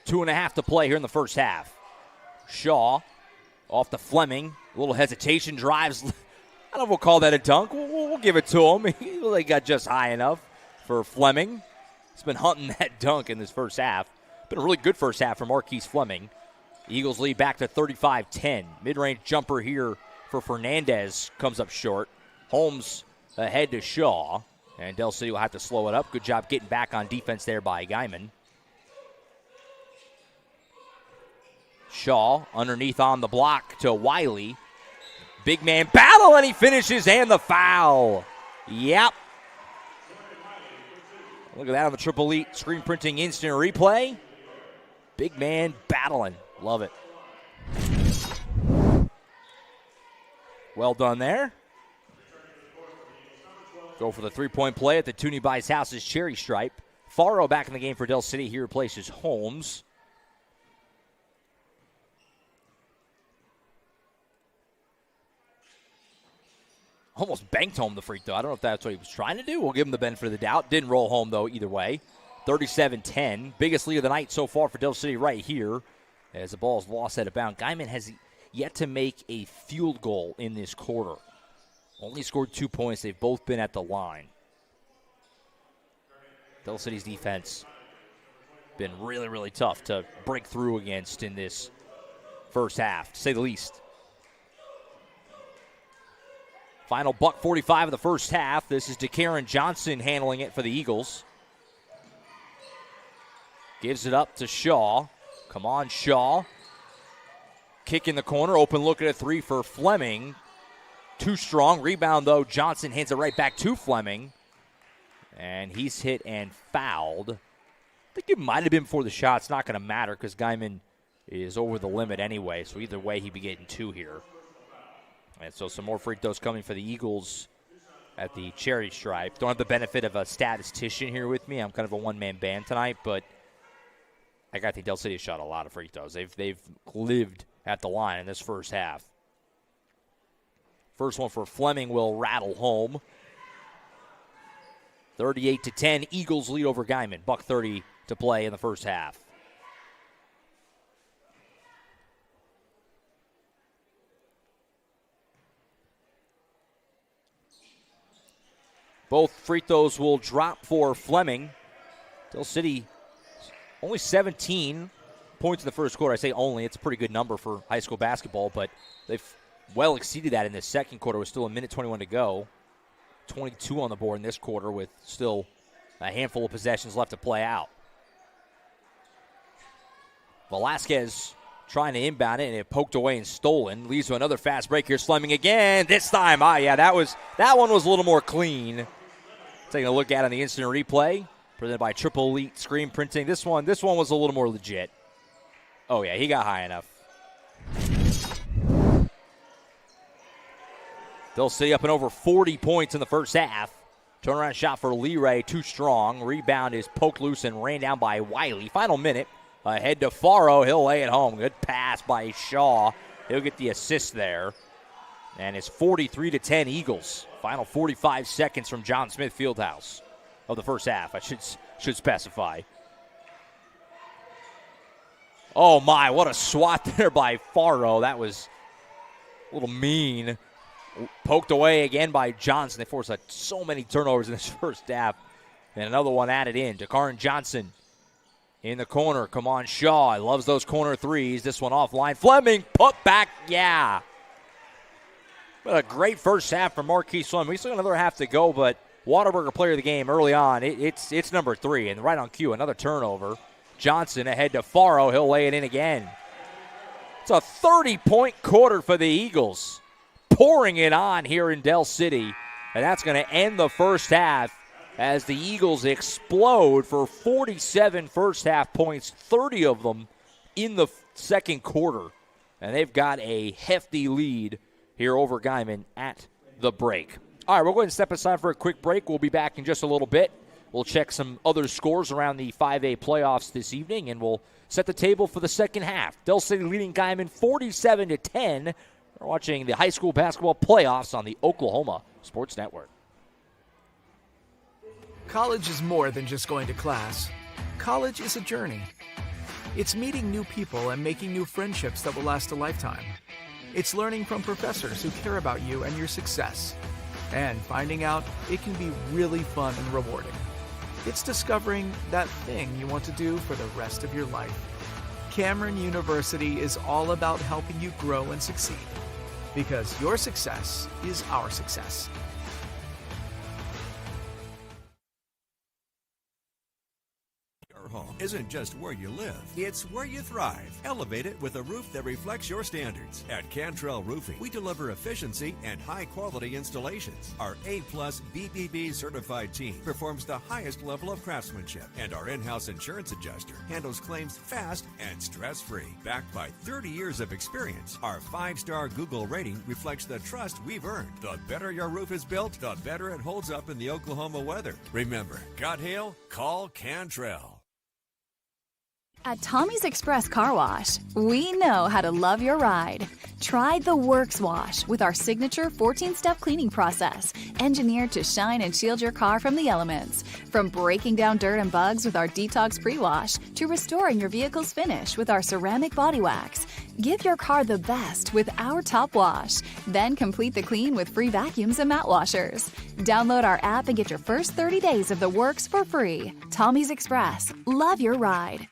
Two and a half to play here in the first half. Shaw off to Fleming. A little hesitation, drives. I don't know if we'll call that a dunk. We'll give it to him. He got just high enough for Fleming. He's been hunting that dunk in this first half. Been a really good first half for Marquise Fleming. Eagles lead back to 35-10. Mid-range jumper here for Fernandez comes up short. Holmes ahead to Shaw. And Del City will have to slow it up. Good job getting back on defense there by Guymon. Shaw underneath on the block to Wiley. Big man battle, and he finishes, and the foul. Yep. Look at that on the Triple Elite screen printing instant replay. Big man battling. Love it. Well done there. Go for the three-point play at the Toonie Buys House's Cherry Stripe. Faro back in the game for Del City. He replaces Holmes. Almost banked home the free throw. I don't know if that's what he was trying to do. We'll give him the benefit of the doubt. Didn't roll home, though, either way. 37-10. Biggest lead of the night so far for Del City right here as the ball is lost out of bounds. Guymon has yet to make a field goal in this quarter. Only scored 2 points. They've both been at the line. Del City's defense been really, really tough to break through against in this first half, to say the least. Final $1:45 of the first half. This is DeCarron Johnson handling it for the Eagles. Gives it up to Shaw. Come on, Shaw. Kick in the corner. Open look at a three for Fleming. Too strong. Rebound, though. Johnson hands it right back to Fleming. And he's hit and fouled. I think it might have been before the shot. It's not going to matter because Guymon is over the limit anyway. So either way, he'd be getting 2 here. And so some more free throws coming for the Eagles at the Cherry Stripe. Don't have the benefit of a statistician here with me. I'm kind of a one-man band tonight, but I think Del City shot a lot of free throws. They've lived at the line in this first half. First one for Fleming will rattle home. 38-10. Eagles lead over Guymon. $1:30 to play in the first half. Both free throws will drop for Fleming. Del City only 17 points in the first quarter. I say only. It's a pretty good number for high school basketball, but they've well exceeded that in the second quarter with still 1:21 to go. 22 on the board in this quarter with still a handful of possessions left to play out. Velasquez trying to inbound it, and it poked away and stolen. Leads to another fast break. Here's Fleming again. This time, that one was a little more clean. Taking a look at it on the instant replay. Presented by Triple Elite Screen Printing. This one was a little more legit. Oh, yeah, he got high enough. Del City up and over 40 points in the first half. Turnaround shot for Leray, too strong. Rebound is poked loose and ran down by Wiley. Final minute. Ahead to Faro. He'll lay it home. Good pass by Shaw. He'll get the assist there. And it's 43-10 Eagles. Final 45 seconds from John Smith Fieldhouse of the first half. I should specify. Oh, my. What a swat there by Faro. That was a little mean. Poked away again by Johnson. They forced so many turnovers in this first half. And another one added in. DeCarron Johnson in the corner. Come on, Shaw. He loves those corner threes. This one offline. Fleming, put back. Yeah. What a great first half for Marquise Fleming. We still got another half to go, but Whataburger player of the game early on. It's number 3. And right on cue, another turnover. Johnson ahead to Faro. He'll lay it in again. It's a 30-point quarter for the Eagles. pouring it on here in Del City. And that's going to end the first half as the Eagles explode for 47 first half points, 30 of them in the second quarter. And they've got a hefty lead here over Guymon at the break. All right, we'll go ahead and step aside for a quick break. We'll be back in just a little bit. We'll check some other scores around the 5A playoffs this evening, and we'll set the table for the second half. Del City leading Guymon 47-10. We're watching the high school basketball playoffs on the Oklahoma Sports Network. College is more than just going to class. College is a journey. It's meeting new people and making new friendships that will last a lifetime. It's learning from professors who care about you and your success. And finding out it can be really fun and rewarding. It's discovering that thing you want to do for the rest of your life. Cameron University is all about helping you grow and succeed. Because your success is our success. Home isn't just where you live, it's where you thrive. Elevate it with a roof that reflects your standards. At Cantrell Roofing, we deliver efficiency and high-quality installations. Our A-plus BBB certified team performs the highest level of craftsmanship, and our in-house insurance adjuster handles claims fast and stress-free. Backed by 30 years of experience, our 5-star Google rating reflects the trust we've earned. The better your roof is built, the better it holds up in the Oklahoma weather. Remember, got hail? Call Cantrell. At Tommy's Express Car Wash, we know how to love your ride. Try the Works Wash with our signature 14-step cleaning process, engineered to shine and shield your car from the elements. From breaking down dirt and bugs with our Detox Pre-Wash to restoring your vehicle's finish with our ceramic body wax. Give your car the best with our Top Wash. Then complete the clean with free vacuums and mat washers. Download our app and get your first 30 days of the works for free. Tommy's Express. Love your ride.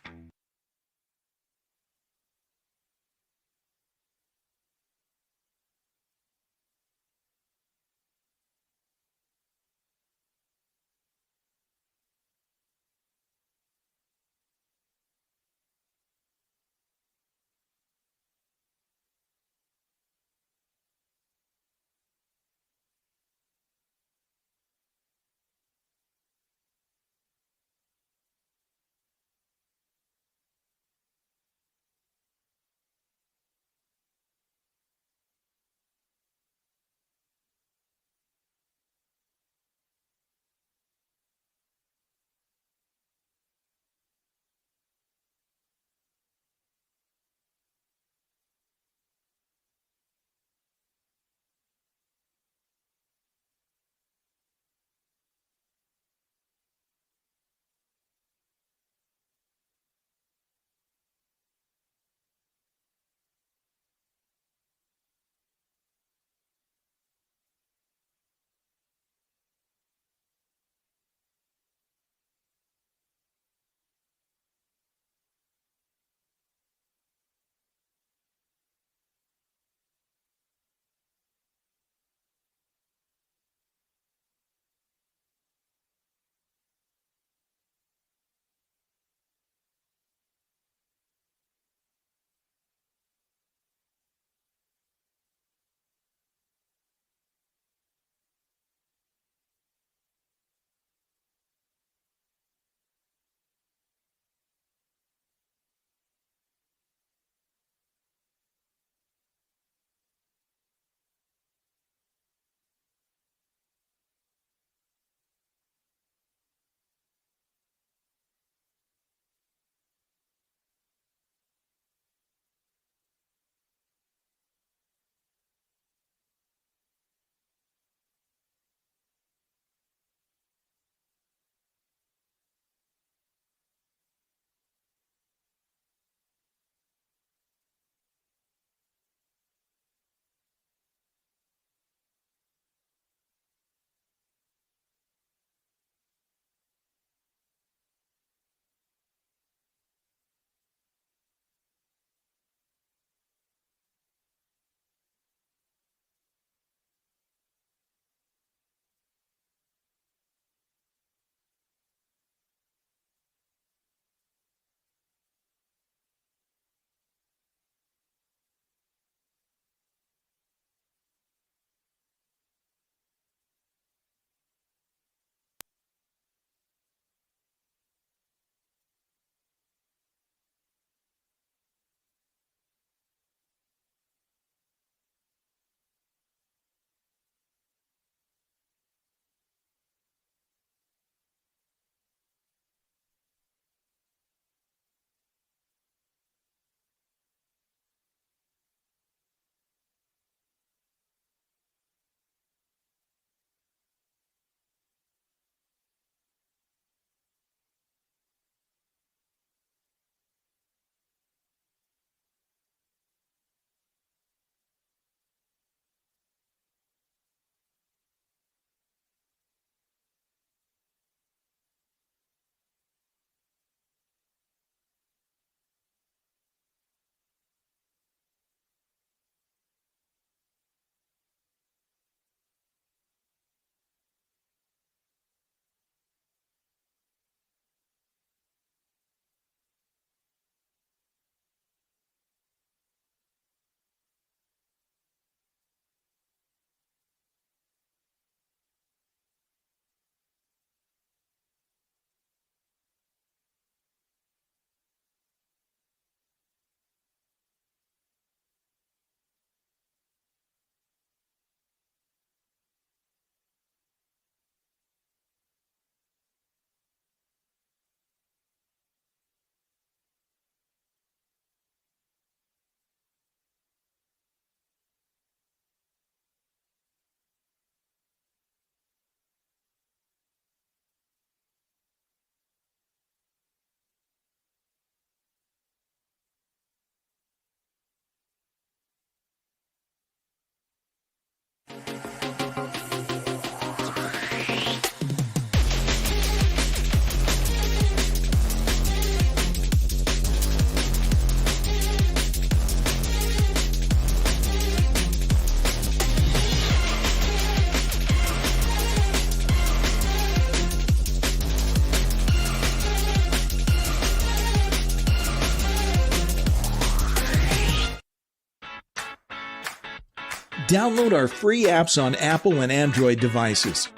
Download our free apps on Apple and Android devices.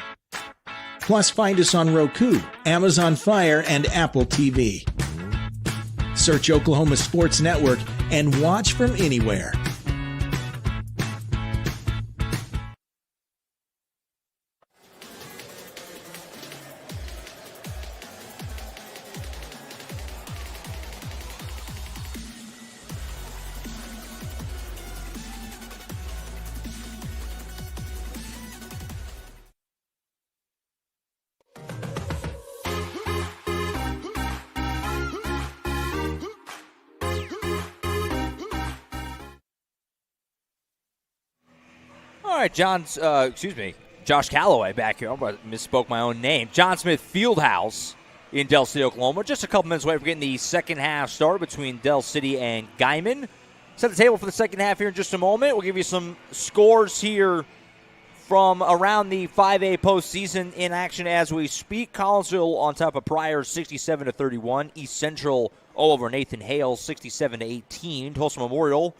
Plus, find us on Roku, Amazon Fire, and Apple TV. Search Oklahoma Sports Network and watch from anywhere. All right, Josh Calloway back here. I misspoke my own name. John Smith Fieldhouse in Del City, Oklahoma. Just a couple minutes away from getting the second half started between Del City and Guymon. Set the table for the second half here in just a moment. We'll give you some scores here from around the 5A postseason in action as we speak. Collinsville on top of Pryor, 67-31. East Central all over Nathan Hale, 67-18. Tulsa Memorial,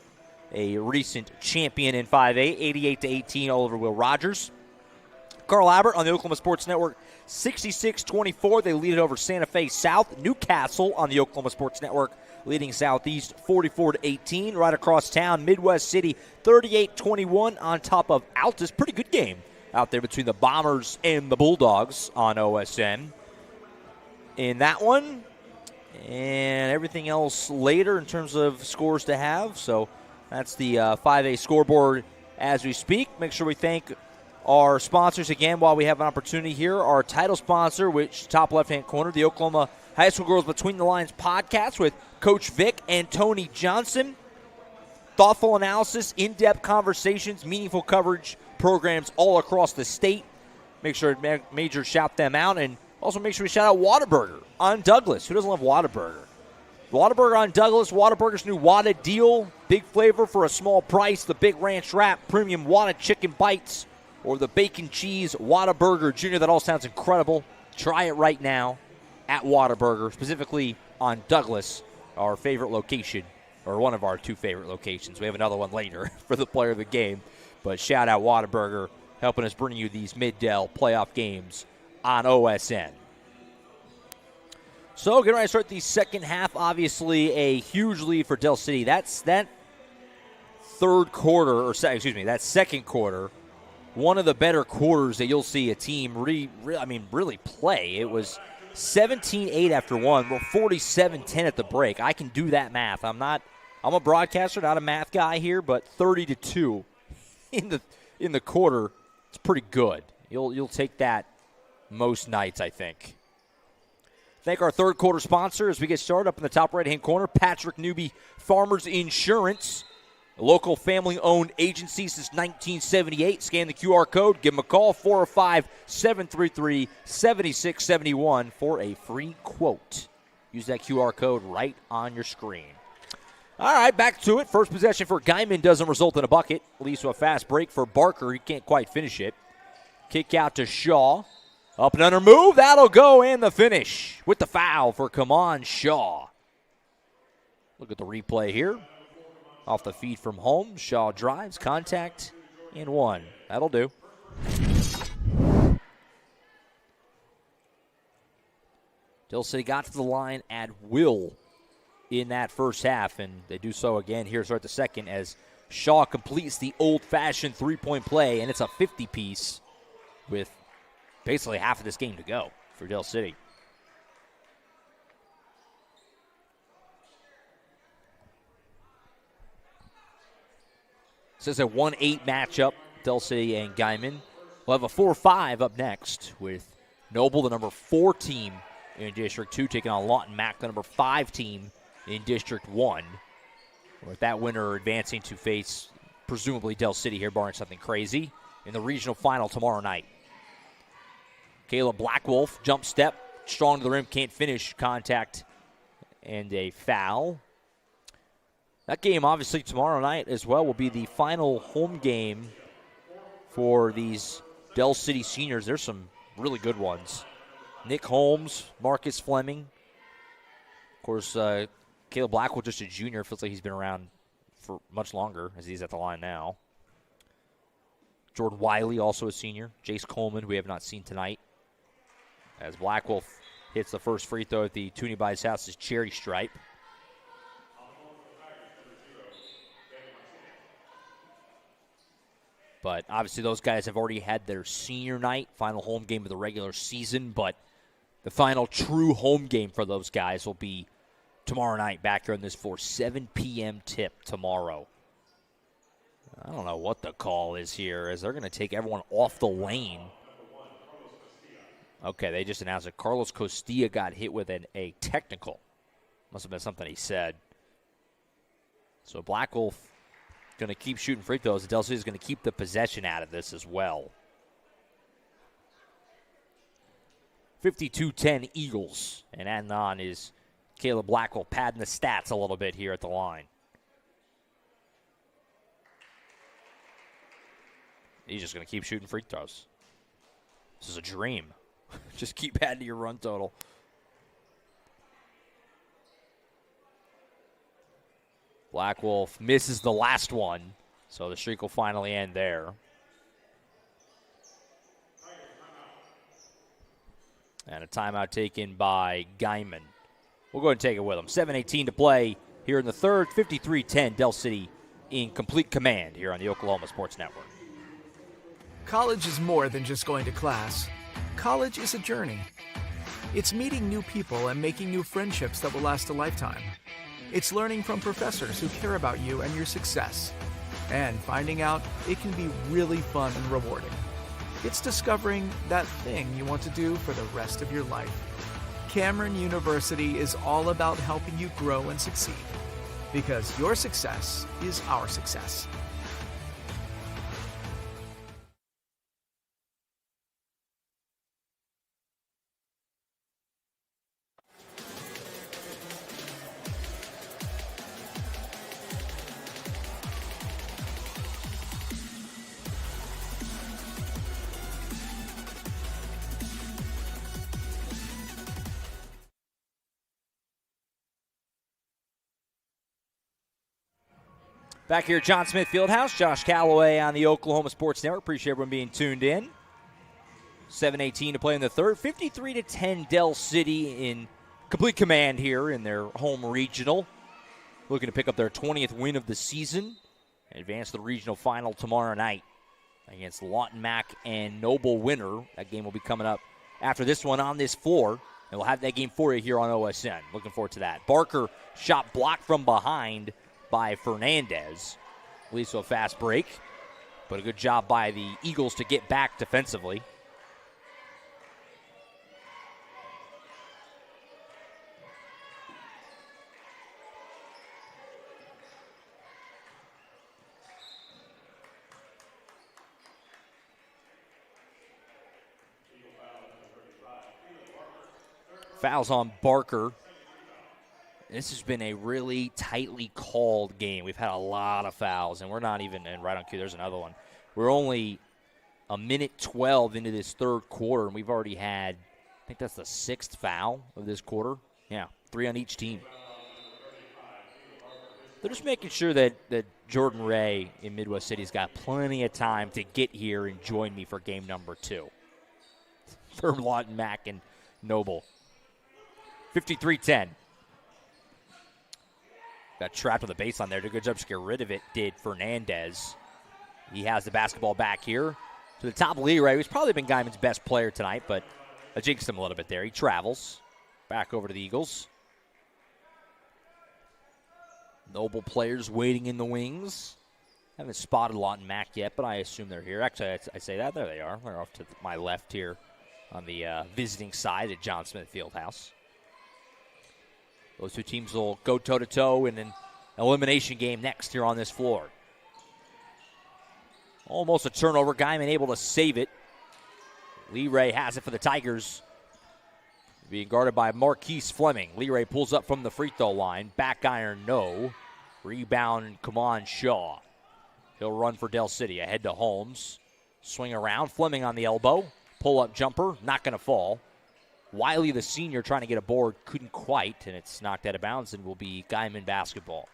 a recent champion in 5A, 88-18 all over Will Rogers. Carl Albert on the Oklahoma Sports Network, 66-24. They lead it over Santa Fe South. Newcastle on the Oklahoma Sports Network leading Southeast 44-18. Right across town, Midwest City 38-21 on top of Altus. Pretty good game out there between the Bombers and the Bulldogs on OSN in that one. And everything else later in terms of scores to have. So that's the 5A scoreboard as we speak. Make sure we thank our sponsors again while we have an opportunity here. Our title sponsor, which top left-hand corner, the Oklahoma High School Girls Between the Lines podcast with Coach Vic and Tony Johnson. Thoughtful analysis, in-depth conversations, meaningful coverage programs all across the state. Make sure to major shout them out. And also make sure we shout out Whataburger on Douglas. Who doesn't love Whataburger? Whataburger on Douglas, Whataburger's new Whata deal. Big flavor for a small price. The Big Ranch Wrap, premium Whata chicken bites, or the bacon cheese Whataburger Jr. That all sounds incredible. Try it right now at Whataburger, specifically on Douglas, our favorite location, or one of our two favorite locations. We have another one later for the player of the game. But shout out Whataburger, helping us bring you these Mid-Del playoff games on OSN. So, getting ready to start the second half. Obviously, a huge lead for Del City. That second quarter, one of the better quarters that you'll see a team really play. It was 17-8 after one, well, 47-10 at the break. I can do that math. I'm a broadcaster, not a math guy here, but 30-2 in the quarter, it's pretty good. You'll take that most nights, I think. Thank our third quarter sponsor as we get started up in the top right-hand corner, Patrick Newby Farmers Insurance, a local family-owned agency since 1978. Scan the QR code, give them a call, 405-733-7671 for a free quote. Use that QR code right on your screen. All right, back to it. First possession for Guymon doesn't result in a bucket. Leads to a fast break for Barker. He can't quite finish it. Kick out to Shaw. Up and under move. That'll go in the finish with the foul for Guymon Shaw. Look at the replay here. Off the feed from home. Shaw drives, contact, and one. That'll do. Del City got to the line at will in that first half, and they do so again here to start the second as Shaw completes the old-fashioned three-point play, and it's a 50-piece with basically half of this game to go for Del City. This is a 1-8 matchup, Del City and Guymon. We'll have a 4-5 up next with Noble, the number 4 team in District 2, taking on Lawton Mac, the number 5 team in District 1. With that winner advancing to face presumably Del City here, barring something crazy, in the regional final tomorrow night. Caleb Blackwolf, jump step, strong to the rim, can't finish, contact, and a foul. That game, obviously, tomorrow night as well will be the final home game for these Del City seniors. There's some really good ones. Nick Holmes, Marcus Fleming. Of course, Caleb Blackwell, just a junior. Feels like he's been around for much longer as he's at the line now. Jordan Wiley, also a senior. Jace Coleman, who we have not seen tonight. As Blackwolf hits the first free throw at the Toonie Buys House's cherry stripe. But obviously those guys have already had their senior night, final home game of the regular season. But the final true home game for those guys will be tomorrow night back here on this floor. 7 p.m. tip tomorrow. I don't know what the call is here, as they're going to take everyone off the lane. Okay, they just announced that Carlos Costilla got hit with a technical. Must have been something he said. So Blackwolf going to keep shooting free throws. Del City is going to keep the possession out of this as well. 52-10 Eagles. And adding on is Caleb Blackwell padding the stats a little bit here at the line. He's just going to keep shooting free throws. This is a dream. Just keep adding to your run total. Blackwolf misses the last one, so the streak will finally end there. And a timeout taken by Guymon. We'll go ahead and take it with him. 7:18 to play here in the third. 53-10 Del City in complete command here on the Oklahoma Sports Network. College is more than just going to class. College is a journey. It's meeting new people and making new friendships that will last a lifetime. It's learning from professors who care about you and your success. And finding out it can be really fun and rewarding. It's discovering that thing you want to do for the rest of your life. Cameron University is all about helping you grow and succeed. Because your success is our success. Back here at John Smith Fieldhouse, Josh Calloway on the Oklahoma Sports Network. Appreciate everyone being tuned in. 7:18 to play in the third. 53-10 Del City in complete command here in their home regional. Looking to pick up their 20th win of the season and advance to the regional final tomorrow night against Lawton Mack and Noble Winter. That game will be coming up after this one on this floor. And we'll have that game for you here on OSN. Looking forward to that. Barker shot blocked from behind by Fernandez. Leads to a fast break, but a good job by the Eagles to get back defensively. Fouls on Barker. This has been a really tightly called game. We've had a lot of fouls, and we're not even, and right on cue, there's another one. We're only a minute 12 into this third quarter, and we've already had, I think that's the 6th foul of this quarter. Yeah, 3 on each team. They're just making sure that Jordan Ray in Midwest City's got plenty of time to get here and join me for game number 2. For Lawton Mack and Noble. 53-10. Got trapped on the baseline there. Did a good job to get rid of it, did Fernandez. He has the basketball back here to the top of Leray, who's probably been Guymon's best player tonight, but I jinxed him a little bit there. He travels back over to the Eagles. Noble players waiting in the wings. Haven't spotted Lawton Mack yet, but I assume they're here. Actually, I say that. There they are. They're off to my left here on the visiting side at John Smith Fieldhouse. Those two teams will go toe-to-toe in an elimination game next here on this floor. Almost a turnover. Guymon able to save it. Leray has it for the Tigers. Being guarded by Marquise Fleming. Leray pulls up from the free throw line. Back iron, no. Rebound, Kaman Shaw. He'll run for Del City. Ahead to Holmes. Swing around. Fleming on the elbow. Pull-up jumper. Not going to fall. Wiley, the senior, trying to get a board, couldn't quite, and it's knocked out of bounds and will be Guymon basketball.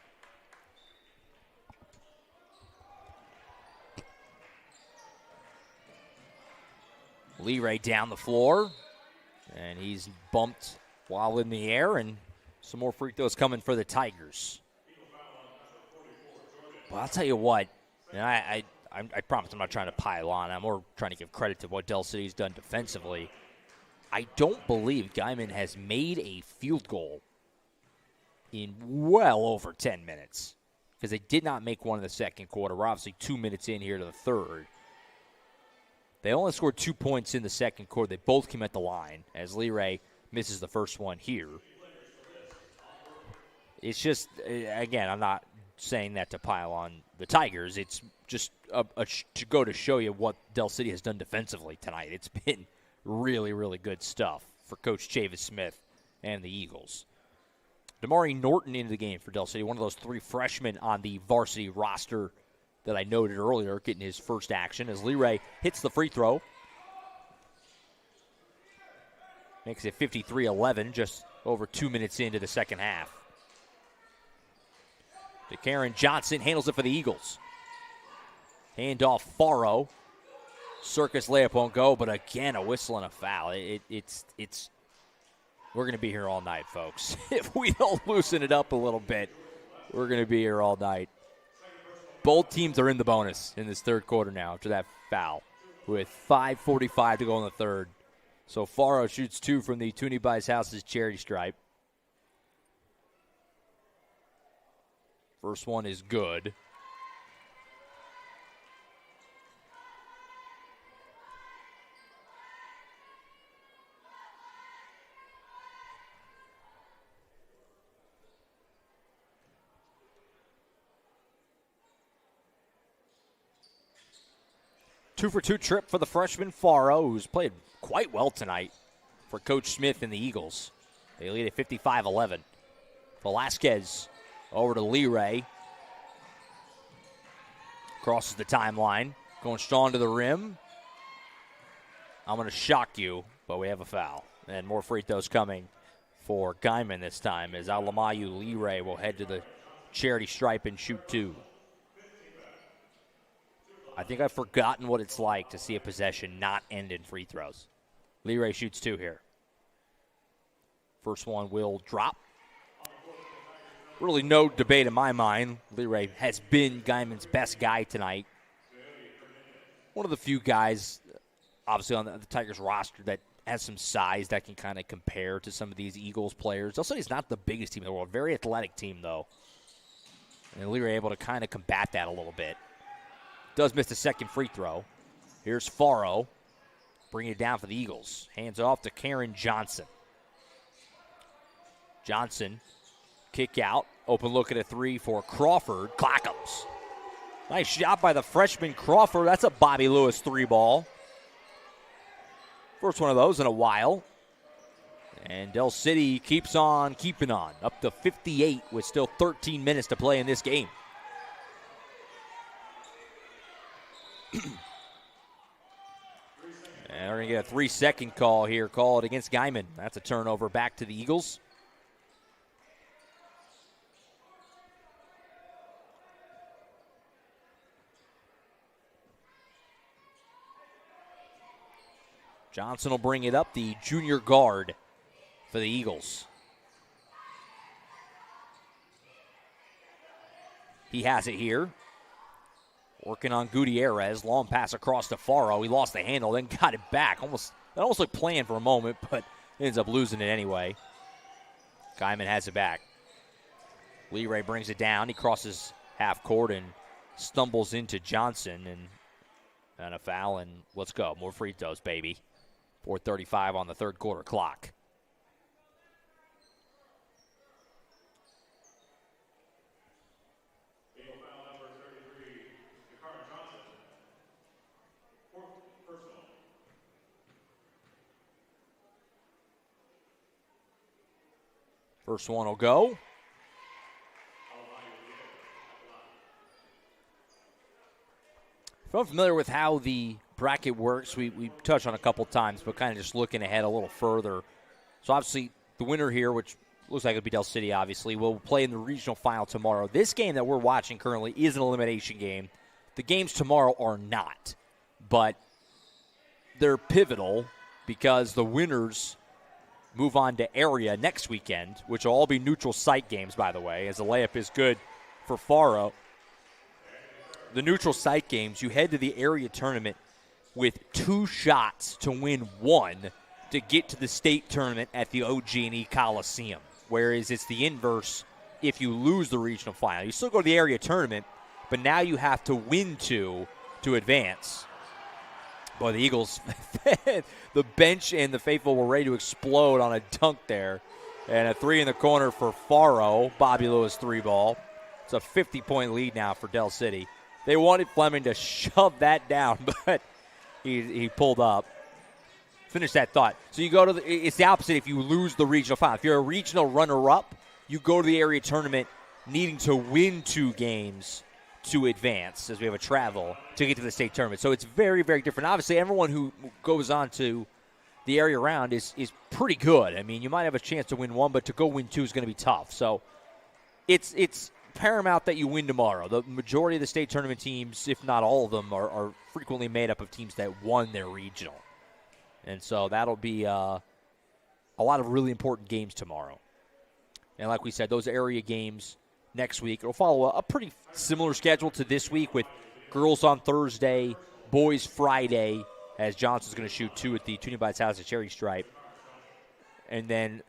Lee down the floor, and he's bumped while in the air, and some more free throws coming for the Tigers. Well, I'll tell you what, and I promise I'm not trying to pile on. I'm more trying to give credit to what Del City's done defensively. I don't believe Guymon has made a field goal in well over 10 minutes because they did not make one in the second quarter. We're obviously 2 minutes in here to the third. They only scored 2 points in the second quarter. They both came at the line as Lee misses the first one here. It's just, again, I'm not saying that to pile on the Tigers. It's just to go to show you what Del City has done defensively tonight. It's been really, really good stuff for Coach Chavis Smith and the Eagles. Damari Norton into the game for Del City, one of those 3 freshmen on the varsity roster that I noted earlier, getting his first action as Lee hits the free throw. Makes it 53-11, just over 2 minutes into the second half. DeCarron Johnson handles it for the Eagles. Handoff Faro. Circus layup won't go, but again, a whistle and a foul. It's we're going to be here all night, folks. If we don't loosen it up a little bit, we're going to be here all night. Both teams are in the bonus in this third quarter now after that foul with 5:45 to go in the third. So Faro shoots 2 from the Toonie Buys Houses charity stripe. First one is good. Two-for-two trip for the freshman Faro, who's played quite well tonight for Coach Smith and the Eagles. They lead at 55-11. Velasquez over to Lee. Crosses the timeline. Going strong to the rim. I'm going to shock you, but we have a foul. And more free throws coming for Guymon this time as Alamayu Lee will head to the charity stripe and shoot 2. I think I've forgotten what it's like to see a possession not end in free throws. Lee shoots 2 here. First one will drop. Really no debate in my mind. Lee has been Guymon's best guy tonight. One of the few guys, obviously, on the Tigers roster that has some size that can kind of compare to some of these Eagles players. Also, he's not the biggest team in the world. Very athletic team, though. And Lee able to kind of combat that a little bit. Does miss the second free throw. Here's Faro. Bringing it down for the Eagles. Hands off to Karen Johnson. Johnson, kick out. Open look at a 3 for Crawford. Clackums. Nice shot by the freshman Crawford. That's a Bobby Lewis 3 ball. First one of those in a while. And Del City keeps on keeping on. Up to 58 with still 13 minutes to play in this game. And we're going to get a 3-second call here, called against Guymon. That's a turnover back to the Eagles. Johnson will bring it up, the junior guard for the Eagles. He has it here. Working on Gutierrez. Long pass across to Faro. He lost the handle, then got it back. That almost looked planned for a moment, but ends up losing it anyway. Guymon has it back. Lee brings it down. He crosses half court and stumbles into Johnson. And a foul, and let's go. More free throws, baby. 4:35 on the third quarter clock. First one will go. If I'm familiar with how the bracket works, we touched on a couple times, but kind of just looking ahead a little further. So obviously the winner here, which looks like it'll be Del City, obviously, will play in the regional final tomorrow. This game that we're watching currently is an elimination game. The games tomorrow are not. But they're pivotal because the winners move on to area next weekend, which will all be neutral site games, by the way, as the layup is good for Faro. The neutral site games, you head to the area tournament with 2 shots to win 1 to get to the state tournament at the OG&E Coliseum, whereas it's the inverse if you lose the regional final. You still go to the area tournament, but now you have to win 2 to advance. Boy, the Eagles, the bench and the faithful were ready to explode on a dunk there. And a 3 in the corner for Faro, Bobby Lewis 3 ball. It's a 50-point lead now for Del City. They wanted Fleming to shove that down, but he pulled up. Finish that thought. So you go to it's the opposite if you lose the regional final. If you're a regional runner-up, you go to the area tournament needing to win 2 games to advance, as we have a travel, to get to the state tournament. So it's very, very different. Obviously, everyone who goes on to the area round is pretty good. I mean, you might have a chance to win 1, but to go win 2 is going to be tough. So it's paramount that you win tomorrow. The majority of the state tournament teams, if not all of them, are frequently made up of teams that won their regional. And so that'll be a lot of really important games tomorrow. And like we said, those area games next week. It'll follow a pretty similar schedule to this week with girls on Thursday, boys Friday, as Johnson's going to shoot 2 at the Tuning Bites House at Cherry Stripe. And then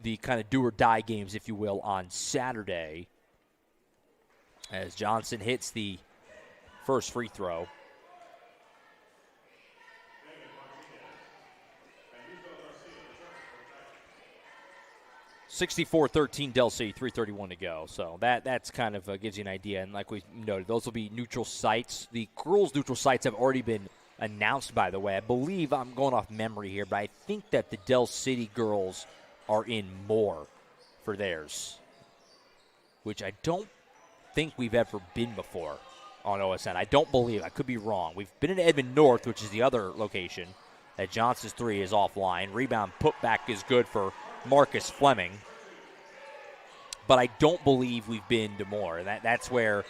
the kind of do-or-die games, if you will, on Saturday as Johnson hits the first free throw. (64-13) Del City, 3:31 to go. So that's kind of gives you an idea. And like we noted, those will be neutral sites. The girls' neutral sites have already been announced, by the way. I believe, I'm going off memory here, but I think that the Del City girls are in Moore for theirs, which I don't think we've ever been before on OSN. I don't believe. I could be wrong. We've been in Edmond North, which is the other location. That Johnson's 3 is offline. Rebound putback is good for Marcus Fleming. But I don't believe we've been to Moore. That's where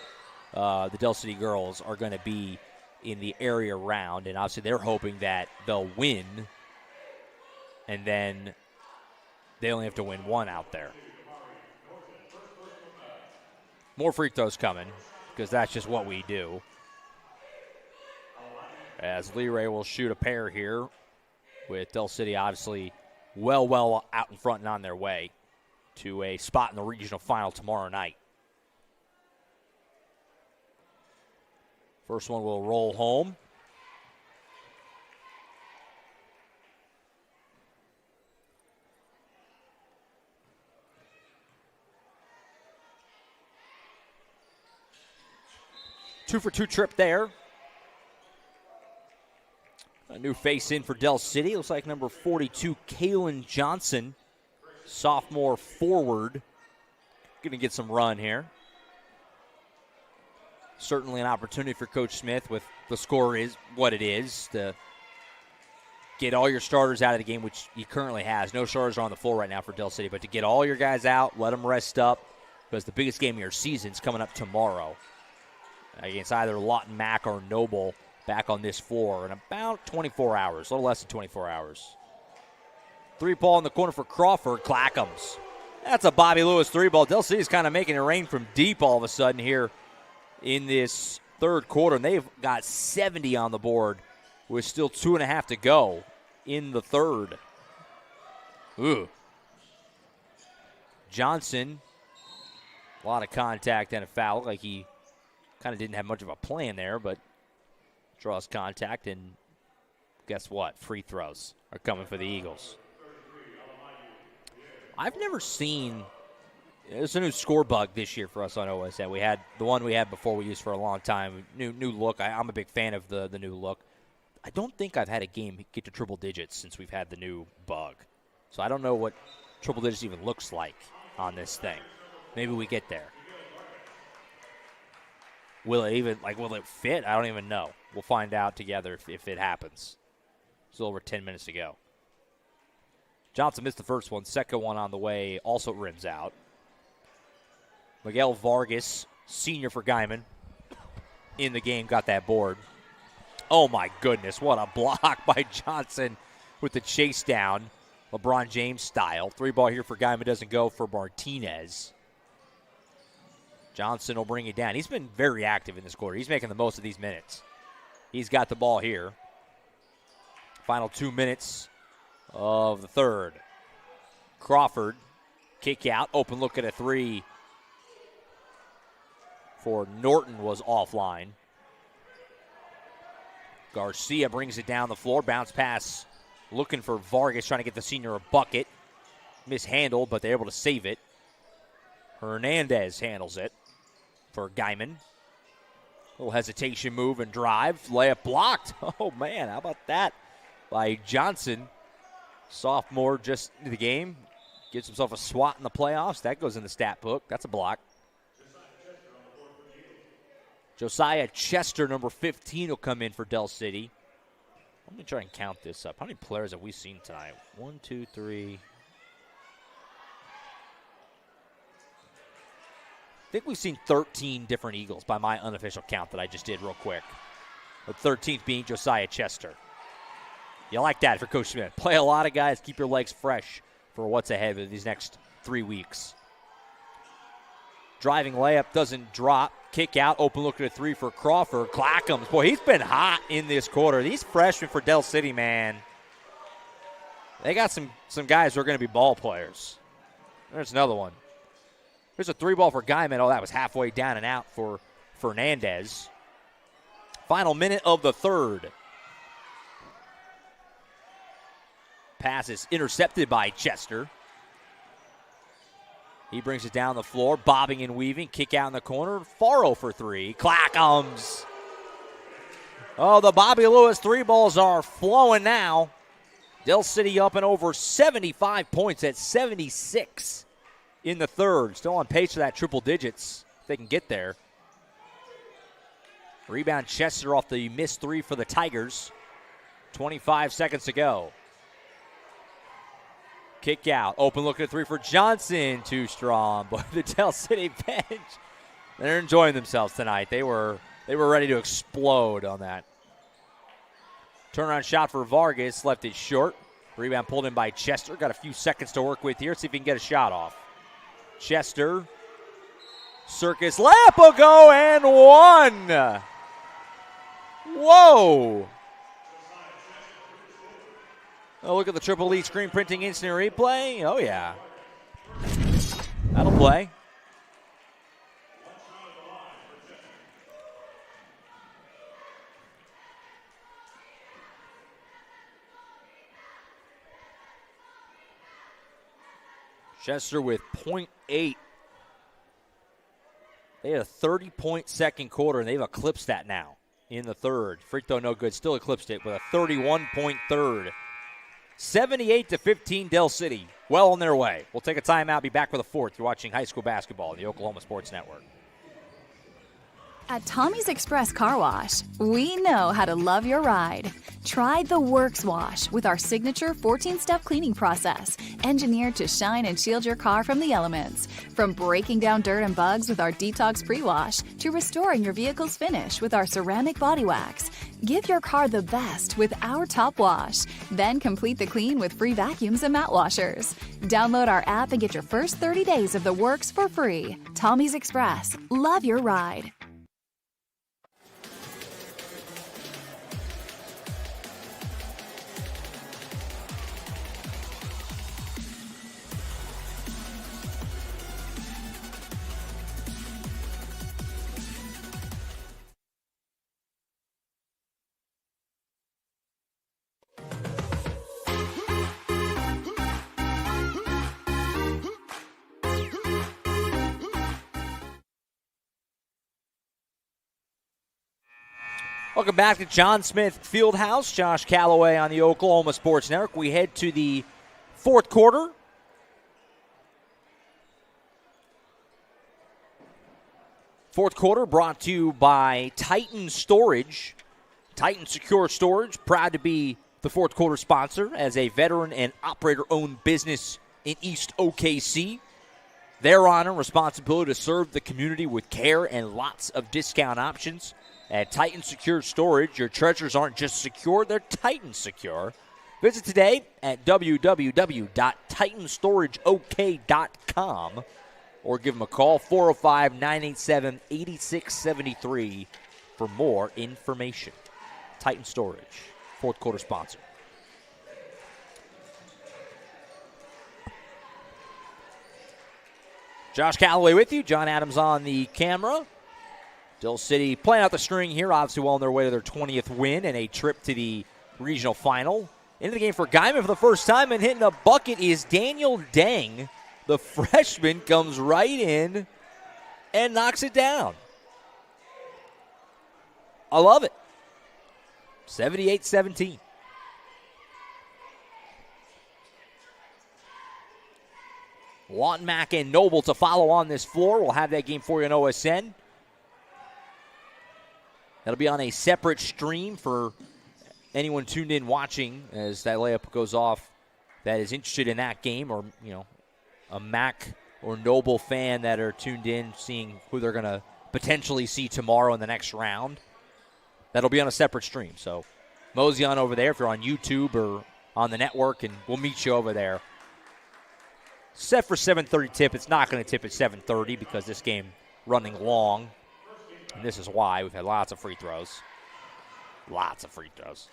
the Del City girls are going to be in the area round. And obviously they're hoping that they'll win. And then they only have to win 1 out there. More free throws coming, because that's just what we do. As Leray will shoot a pair here, with Del City obviously well out in front and on their way to a spot in the regional final tomorrow night. First one will roll home. Two for 2 trip there. A new face in for Del City. Looks like number 42, Kaylin Johnson, sophomore forward. Going to get some run here. Certainly an opportunity for Coach Smith with the score is what it is to get all your starters out of the game, which he currently has. No starters are on the floor right now for Del City, but to get all your guys out, let them rest up, because the biggest game of your season is coming up tomorrow against either Lawton Mack or Noble back on this floor in about 24 hours, a little less than 24 hours. 3-ball in the corner for Crawford. Clackham's. That's a Bobby Lewis 3-ball. Del City's kind of making it rain from deep all of a sudden here in this third quarter, and they've got 70 on the board with still 2.5 to go in the third. Ooh. Johnson, a lot of contact and a foul. Like he kind of didn't have much of a plan there, but draws contact, and guess what? Free throws are coming for the Eagles. I've never seen – it's a new score bug this year for us on OSN. We had the one we had before we used for a long time. New look. I'm a big fan of the new look. I don't think I've had a game get to triple digits since we've had the new bug. So I don't know what triple digits even looks like on this thing. Maybe we get there. Will it fit? I don't even know. We'll find out together if it happens. Still over 10 minutes to go. Johnson missed the first one. Second one on the way also rims out. Miguel Vargas, senior for Guymon, in the game, got that board. Oh, my goodness. What a block by Johnson with the chase down. LeBron James style. 3-ball here for Guymon. Doesn't go for Martinez. Johnson will bring it down. He's been very active in this quarter. He's making the most of these minutes. He's got the ball here. Final 2 minutes of the third. Crawford, kick out. Open look at a three for Norton was offline. Garcia brings it down the floor. Bounce pass looking for Vargas, trying to get the senior a bucket. Mishandled, but they're able to save it. Hernandez handles it for Guymon. Little hesitation move and drive. Layup blocked. Oh, man, how about that by Johnson? Sophomore just into the game. Gets himself a swat in the playoffs. That goes in the stat book. That's a block. Josiah Chester, number 15, will come in for Del City. Let me try and count this up. How many players have we seen tonight? 1, 2, 3. I think we've seen 13 different Eagles by my unofficial count that I just did real quick. The 13th being Josiah Chester. You like that for Coach Smith. Play a lot of guys, keep your legs fresh for what's ahead of these next 3 weeks. Driving layup doesn't drop. Kick out, open look at a three for Crawford. Clackams, boy, he's been hot in this quarter. These freshmen for Del City, man, they got some guys who are going to be ball players. There's another one. There's a 3-ball for Guymon. Oh, that was halfway down and out for Fernandez. Final minute of the third. Pass is intercepted by Chester. He brings it down the floor, bobbing and weaving. Kick out in the corner. Faro for three. Clackams. Oh, the Bobby Lewis 3-balls are flowing now. Del City up and over 75 points at 76 in the third. Still on pace for that triple digits if they can get there. Rebound Chester off the missed three for the Tigers. 25 seconds to go. Kick out. Open look at three for Johnson. Too strong. But the Del City bench, they're enjoying themselves tonight. They were ready to explode on that. Turnaround shot for Vargas. Left it short. Rebound pulled in by Chester. Got a few seconds to work with here. See if he can get a shot off. Chester. Circus. Layup will go and one. Whoa. Oh, look at the Triple E screen printing instant replay. Oh, yeah. That'll play. Chester with .8. They had a 30-point second quarter, and they've eclipsed that now in the third. Free throw no good. Still eclipsed it with a 31-point third. 78-15 Del City. Well on their way. We'll take a timeout. Be back with a fourth. You're watching high school basketball on the Oklahoma Sports Network. At Tommy's Express Car Wash, we know how to love your ride. Try the Works Wash with our signature 14-step cleaning process, engineered to shine and shield your car from the elements. From breaking down dirt and bugs with our Detox Pre-Wash to restoring your vehicle's finish with our ceramic body wax. Give your car the best with our Top Wash. Then complete the clean with free vacuums and mat washers. Download our app and get your first 30 days of the works for free. Tommy's Express. Love your ride. Welcome back to John Smith Fieldhouse. Josh Calloway on the Oklahoma Sports Network. We head to the fourth quarter. Fourth quarter brought to you by Titan Storage. Titan Secure Storage, proud to be the fourth quarter sponsor as a veteran and operator-owned business in East OKC. Their honor and responsibility to serve the community with care and lots of discount options. At Titan Secure Storage, your treasures aren't just secure, they're Titan Secure. Visit today at www.titanstorageok.com or give them a call, 405-987-8673 for more information. Titan Storage, fourth quarter sponsor. Josh Calloway with you. John Adams on the camera. Dill City playing out the string here, obviously well on their way to their 20th win and a trip to the regional final. Into the game for Guymon for the first time, and hitting a bucket is Daniel Deng. The freshman comes right in and knocks it down. I love it. 78-17. Lawton, Mack, and Noble to follow on this floor. We'll have that game for you on OSN. That'll be on a separate stream for anyone tuned in watching as that layup goes off that is interested in that game, or, you know, a Mack or Noble fan that are tuned in seeing who they're going to potentially see tomorrow in the next round. That'll be on a separate stream. So mosey on over there if you're on YouTube or on the network, and we'll meet you over there. Set for 7:30 tip. It's not going to tip at 7:30 because this game running long. And this is why we've had lots of free throws. Lots of free throws.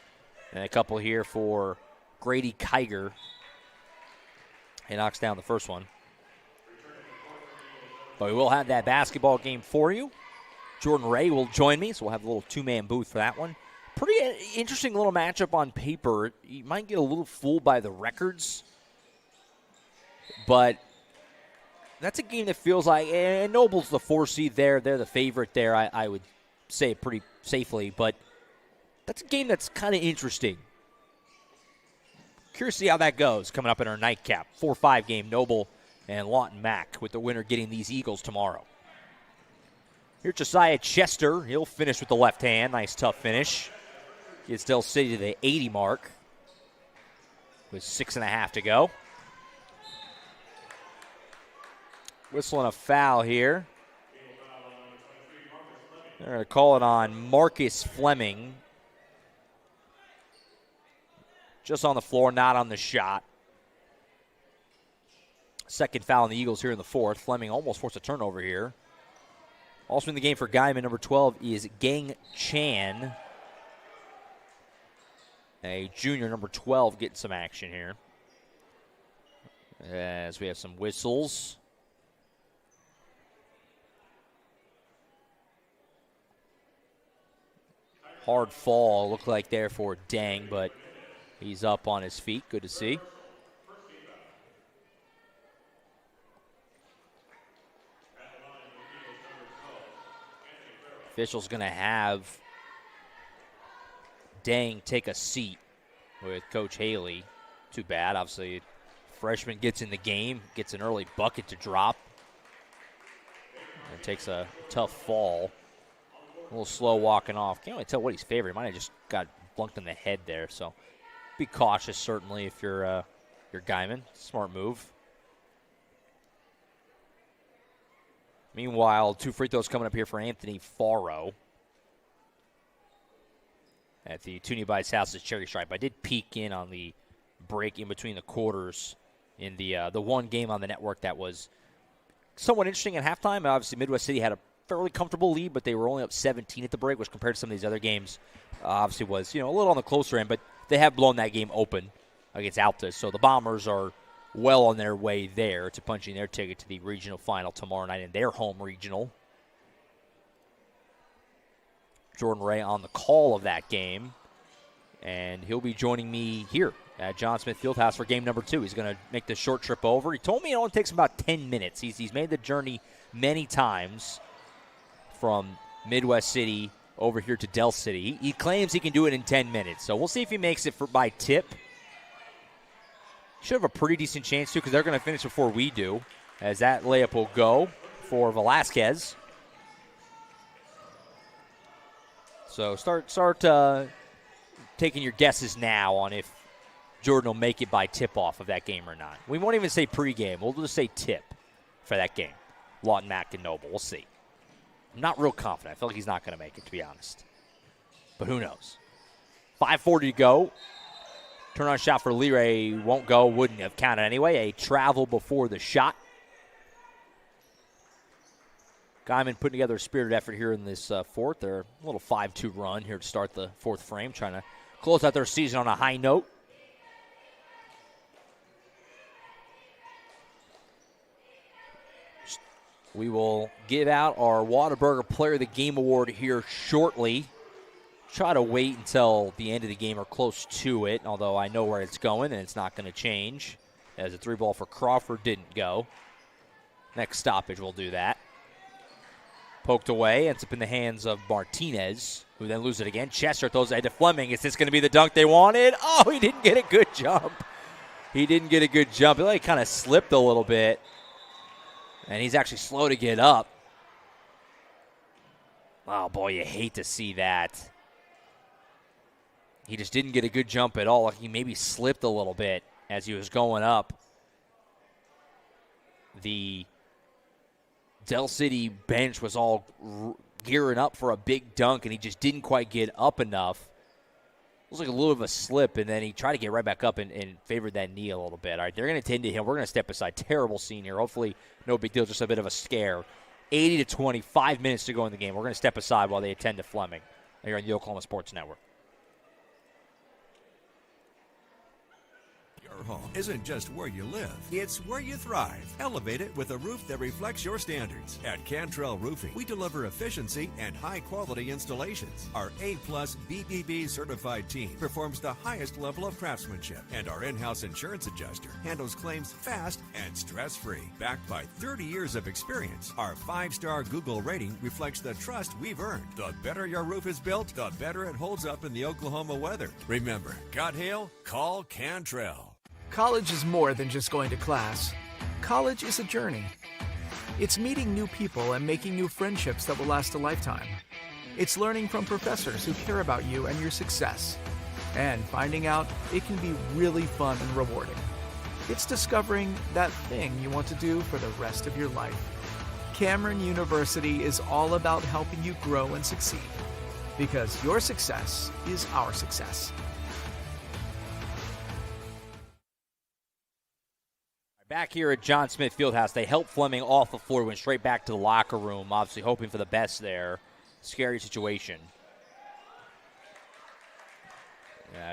And a couple here for Grady Kiger. He knocks down the first one. But we will have that basketball game for you. Jordan Ray will join me, so we'll have a little two-man booth for that one. Pretty interesting little matchup on paper. You might get a little fooled by the records. But that's a game that feels like, and Noble's the 4 seed there. They're the favorite there, I would say pretty safely. But that's a game that's kind of interesting. Curious to see how that goes coming up in our nightcap. 4-5 game, Noble and Lawton Mack, with the winner getting these Eagles tomorrow. Here's Josiah Chester. He'll finish with the left hand. Nice, tough finish. Gets Del City to the 80 mark with 6.5 to go. Whistling a foul here. They're going to call it on Marcus Fleming. Just on the floor, not on the shot. Second foul on the Eagles here in the fourth. Fleming almost forced a turnover here. Also in the game for Guymon, number 12 is Gang Chan. A junior, number 12, getting some action here. As we have some whistles. Hard fall, looked like there for Deng, but he's up on his feet. Good to see. Official's going to have Deng take a seat with Coach Haley. Too bad. Obviously, freshman gets in the game, gets an early bucket to drop, and takes a tough fall. A little slow walking off. Can't really tell what he's favoring. Might have just got blunked in the head there. So be cautious, certainly, if you're Guymon. Smart move. Meanwhile, 2 free throws coming up here for Anthony Faro at the Toonie Bites House's Cherry Stripe. I did peek in on the break in between the quarters in the one game on the network that was somewhat interesting at halftime. Obviously, Midwest City had a fairly comfortable lead, but they were only up 17 at the break, which compared to some of these other games, obviously was, a little on the closer end, but they have blown that game open against Altus. So the Bombers are well on their way there to punching their ticket to the regional final tomorrow night in their home regional. Jordan Ray on the call of that game, and he'll be joining me here at John Smith Fieldhouse for game number 2. He's going to make the short trip over. He told me it only takes about 10 minutes. He's made the journey many times from Midwest City over here to Del City. He claims he can do it in 10 minutes, so we'll see if he makes it by tip. Should have a pretty decent chance to, because they're going to finish before we do, as that layup will go for Velasquez. So start taking your guesses now on if Jordan will make it by tip-off of that game or not. We won't even say pregame. We'll just say tip for that game. Lawton, Mack, and Noble. We'll see. I'm not real confident. I feel like he's not going to make it, to be honest. But who knows? 5:40 to go. Turn-on shot for Leray won't go. Wouldn't have counted anyway. A travel before the shot. Guymon putting together a spirited effort here in this fourth. They're a little 5-2 run here to start the fourth frame, trying to close out their season on a high note. We will give out our Whataburger Player of the Game award here shortly. Try to wait until the end of the game or close to it, although I know where it's going and it's not going to change. As a 3 ball for Crawford didn't go. Next stoppage will do that. Poked away, ends up in the hands of Martinez, who then loses it again. Chester throws it to Fleming. Is this going to be the dunk they wanted? Oh, he didn't get a good jump. He didn't get a good jump. He kind of slipped a little bit. And he's actually slow to get up. Oh, boy, you hate to see that. He just didn't get a good jump at all. He maybe slipped a little bit as he was going up. The Del City bench was all gearing up for a big dunk, and he just didn't quite get up enough. It was like a little of a slip, and then he tried to get right back up and favored that knee a little bit. All right, they're going to tend to him. We're going to step aside. Terrible scene here. Hopefully no big deal, just a bit of a scare. 80-20, 5 minutes to go in the game. We're going to step aside while they attend to Fleming here on the Oklahoma Sports Network. Your home isn't just where you live, it's where you thrive. Elevate it with a roof that reflects your standards. At Cantrell Roofing, we deliver efficiency and high-quality installations. Our A-plus BBB certified team performs the highest level of craftsmanship, and our in-house insurance adjuster handles claims fast and stress-free. Backed by 30 years of experience, our 5-star Google rating reflects the trust we've earned. The better your roof is built, the better it holds up in the Oklahoma weather. Remember, got hail? Call Cantrell. College is more than just going to class. College is a journey. It's meeting new people and making new friendships that will last a lifetime. It's learning from professors who care about you and your success. And finding out it can be really fun and rewarding. It's discovering that thing you want to do for the rest of your life. Cameron University is all about helping you grow and succeed. Because your success is our success. Back here at John Smith Fieldhouse, they helped Fleming off the floor, went straight back to the locker room, obviously hoping for the best there. Scary situation.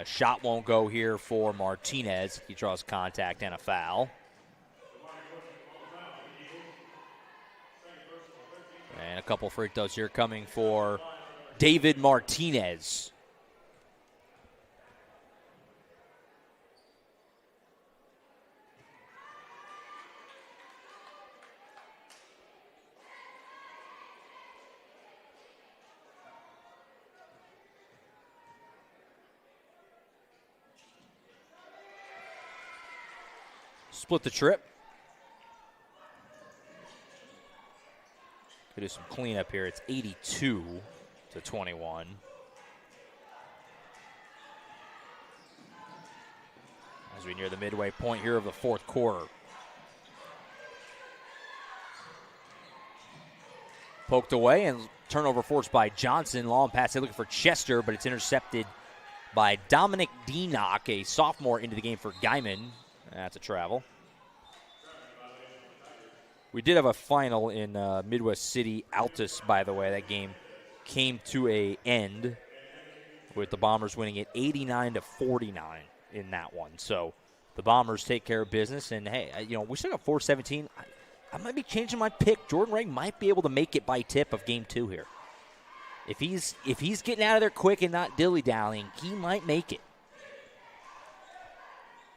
Shot won't go here for Martinez. He draws contact and a foul. And a couple free throws here coming for David Martinez. Split the trip. Could do some cleanup here. It's 82-21. As we near the midway point here of the fourth quarter. Poked away and turnover forced by Johnson. Long pass looking for Chester, but it's intercepted by Dominic Deanock, a sophomore, into the game for Guymon. That's a travel. We did have a final in Midwest City Altus, by the way. That game came to an end with the Bombers winning it 89-49 in that one. So the Bombers take care of business. And, hey, we still got 4-17. I might be changing my pick. Jordan Ray might be able to make it by tip of Game 2 here. If he's getting out of there quick and not dilly-dallying, he might make it.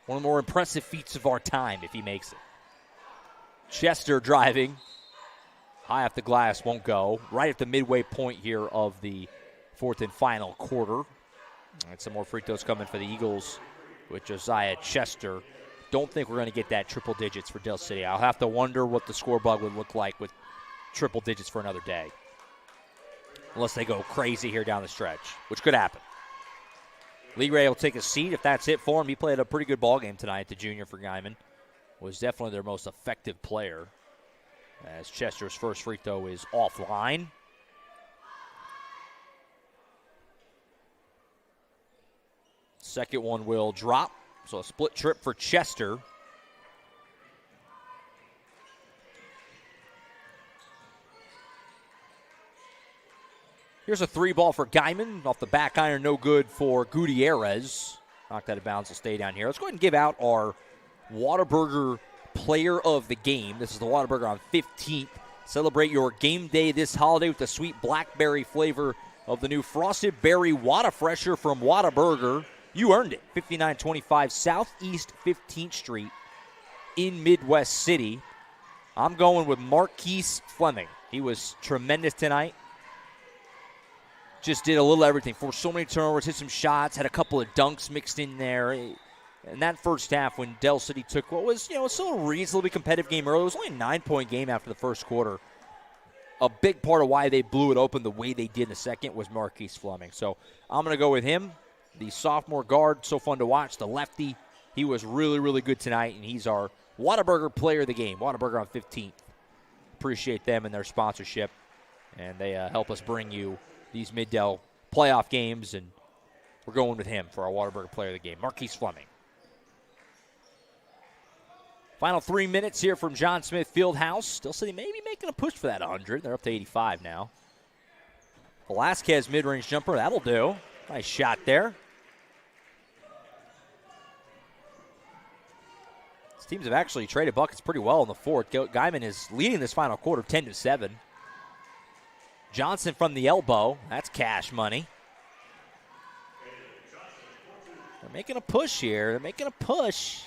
One of the more impressive feats of our time if he makes it. Chester driving. High off the glass, won't go. Right at the midway point here of the fourth and final quarter. And some more free throws coming for the Eagles with Josiah Chester. Don't think we're going to get that triple digits for Del City. I'll have to wonder what the score bug would look like with triple digits for another day. Unless they go crazy here down the stretch, which could happen. Lee Ray will take a seat if that's it for him. He played a pretty good ball game tonight, the junior for Guymon. Was definitely their most effective player. As Chester's first free throw is offline. Second one will drop. So a split trip for Chester. Here's a 3-ball for Guymon. Off the back iron, no good for Gutierrez. Knocked out of bounds, will stay down here. Let's go ahead and give out our Whataburger Player of the Game. This is the Whataburger on 15th. Celebrate your game day this holiday with the sweet blackberry flavor of the new Frosted Berry Whata Fresher from Whataburger. You earned it. 5925 Southeast 15th Street in Midwest City. I'm going with Marquise Fleming. He was tremendous tonight. Just did a little everything. Forced so many turnovers, hit some shots, had a couple of dunks mixed in there. In that first half, when Del City took what was, still a reasonably competitive game early, it was only a 9-point game after the first quarter. A big part of why they blew it open the way they did in the second was Marquise Fleming. So I'm going to go with him. The sophomore guard, so fun to watch. The lefty, he was really, really good tonight, and he's our Whataburger Player of the Game. Whataburger on 15th. Appreciate them and their sponsorship, and they help us bring you these Mid-Del playoff games, and we're going with him for our Whataburger Player of the Game, Marquise Fleming. Final 3 minutes here from John Smith Fieldhouse. Still City maybe making a push for that 100. They're up to 85 now. Velasquez mid-range jumper, that'll do. Nice shot there. These teams have actually traded buckets pretty well in the fourth. Guymon is leading this final quarter 10-7. Johnson from the elbow. That's cash money. They're making a push here. They're making a push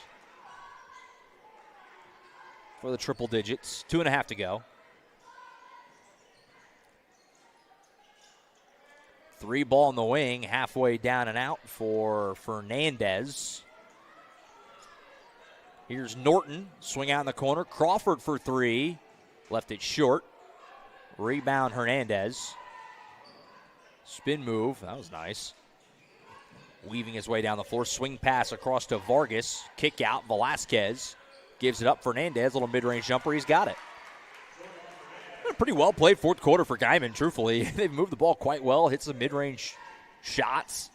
for the triple digits. 2.5 to go. 3-ball in the wing, halfway down and out for Fernandez. Here's Norton, swing out in the corner. Crawford for 3, left it short. Rebound Hernandez. Spin move, that was nice. Weaving his way down the floor, swing pass across to Vargas. Kick out, Velasquez gives it up. Fernandez, little mid-range jumper, he's got it. Pretty well played fourth quarter for Guymon, truthfully. They've moved the ball quite well, hit some mid-range shots.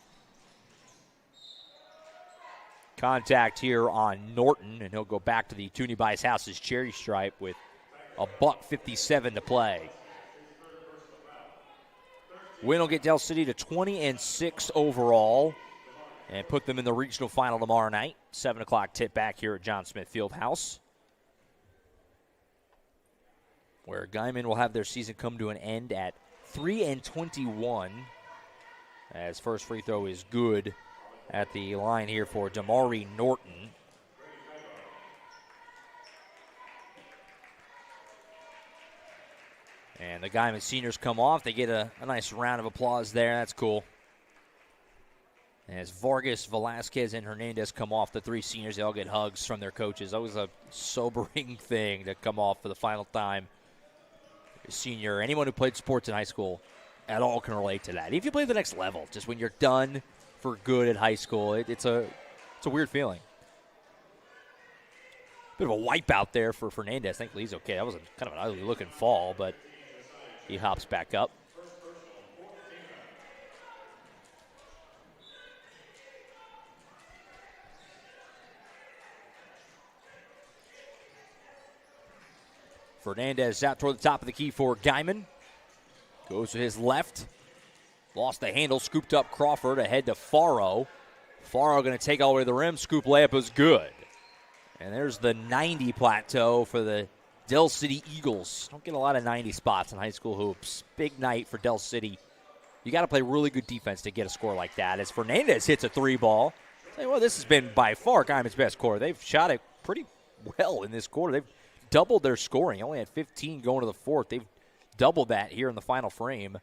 Contact here on Norton, and he'll go back to the Toonie Buys House's cherry stripe with a $1:57 to play. Win will get Del City to 20-6 overall and put them in the regional final tomorrow night. 7 o'clock tip back here at John Smith Fieldhouse, where Guymon will have their season come to an end at 3-21, as first free throw is good at the line here for Damari Norton. And the Guymon seniors come off. They get a nice round of applause there. That's cool. As Vargas, Velasquez, and Hernandez come off, the 3 seniors, they all get hugs from their coaches. That was a sobering thing to come off for the final time. Senior, anyone who played sports in high school at all can relate to that. Even if you play the next level, just when you're done for good at high school, it's a weird feeling. Bit of a wipeout there for Fernandez. Thankfully he's okay. That was kind of an ugly looking fall, but he hops back up. Fernandez out toward the top of the key for Guymon. Goes to his left. Lost the handle, scooped up Crawford ahead to Faro. Faro going to take all the way to the rim. Scoop layup was good. And there's the 90 plateau for the Del City Eagles. Don't get a lot of 90 spots in high school hoops. Big night for Del City. You got to play really good defense to get a score like that. As Fernandez hits a 3-ball. Well, this has been by far Guymon's best quarter. They've shot it pretty well in this quarter. They've doubled their scoring. Only had 15 going to the fourth. They've doubled that here in the final frame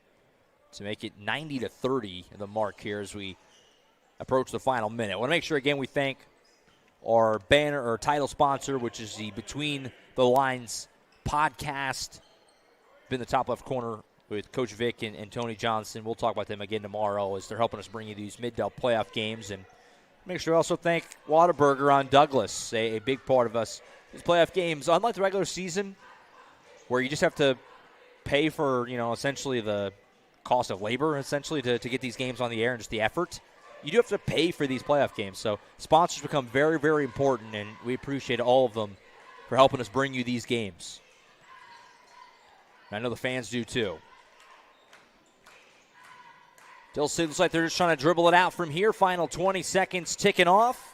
to make it 90-30, the mark here as we approach the final minute. I want to make sure, again, we thank our banner or title sponsor, which is the Between the Lines podcast. Been the top left corner with Coach Vic and Tony Johnson. We'll talk about them again tomorrow as they're helping us bring you these Mid-Del playoff games. And make sure to also thank Whataburger on Douglas, a big part of us. These playoff games, unlike the regular season, where you just have to pay for, essentially the cost of labor, essentially, to get these games on the air and just the effort. you do have to pay for these playoff games. So sponsors become very, very important, and we appreciate all of them for helping us bring you these games. And I know the fans do too. Still seems like they're just trying to dribble it out from here. Final 20 seconds ticking off.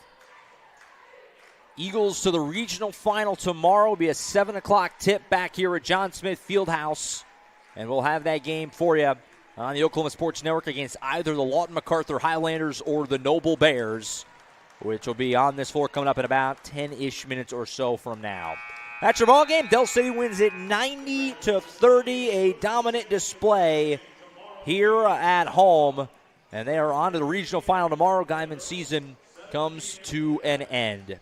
Eagles to the regional final tomorrow. Will be a 7 o'clock tip back here at John Smith Fieldhouse. And we'll have that game for you on the Oklahoma Sports Network against either the Lawton MacArthur Highlanders or the Noble Bears, which will be on this floor coming up in about 10-ish minutes or so from now. That's your ball game. Del City wins it 90-30, a dominant display here at home. And they are on to the regional final tomorrow. Guymon season comes to an end.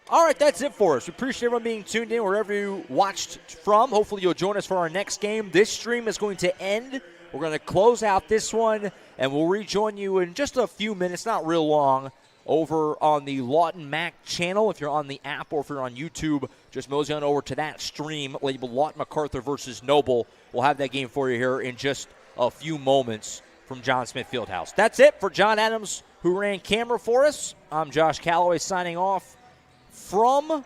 All right, that's it for us. We appreciate everyone being tuned in wherever you watched from. Hopefully you'll join us for our next game. This stream is going to end. We're going to close out this one, and we'll rejoin you in just a few minutes, not real long, over on the Lawton Mac channel. If you're on the app or if you're on YouTube, just mosey on over to that stream labeled Lawton MacArthur versus Noble. We'll have that game for you here in just a few moments from John Smith Fieldhouse. That's it for John Adams, who ran camera for us. I'm Josh Calloway signing off from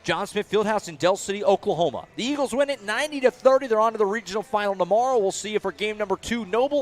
John Smith Fieldhouse in Del City, Oklahoma. The Eagles win it 90-30. They're on to the regional final tomorrow. We'll see you for game number 2, Noble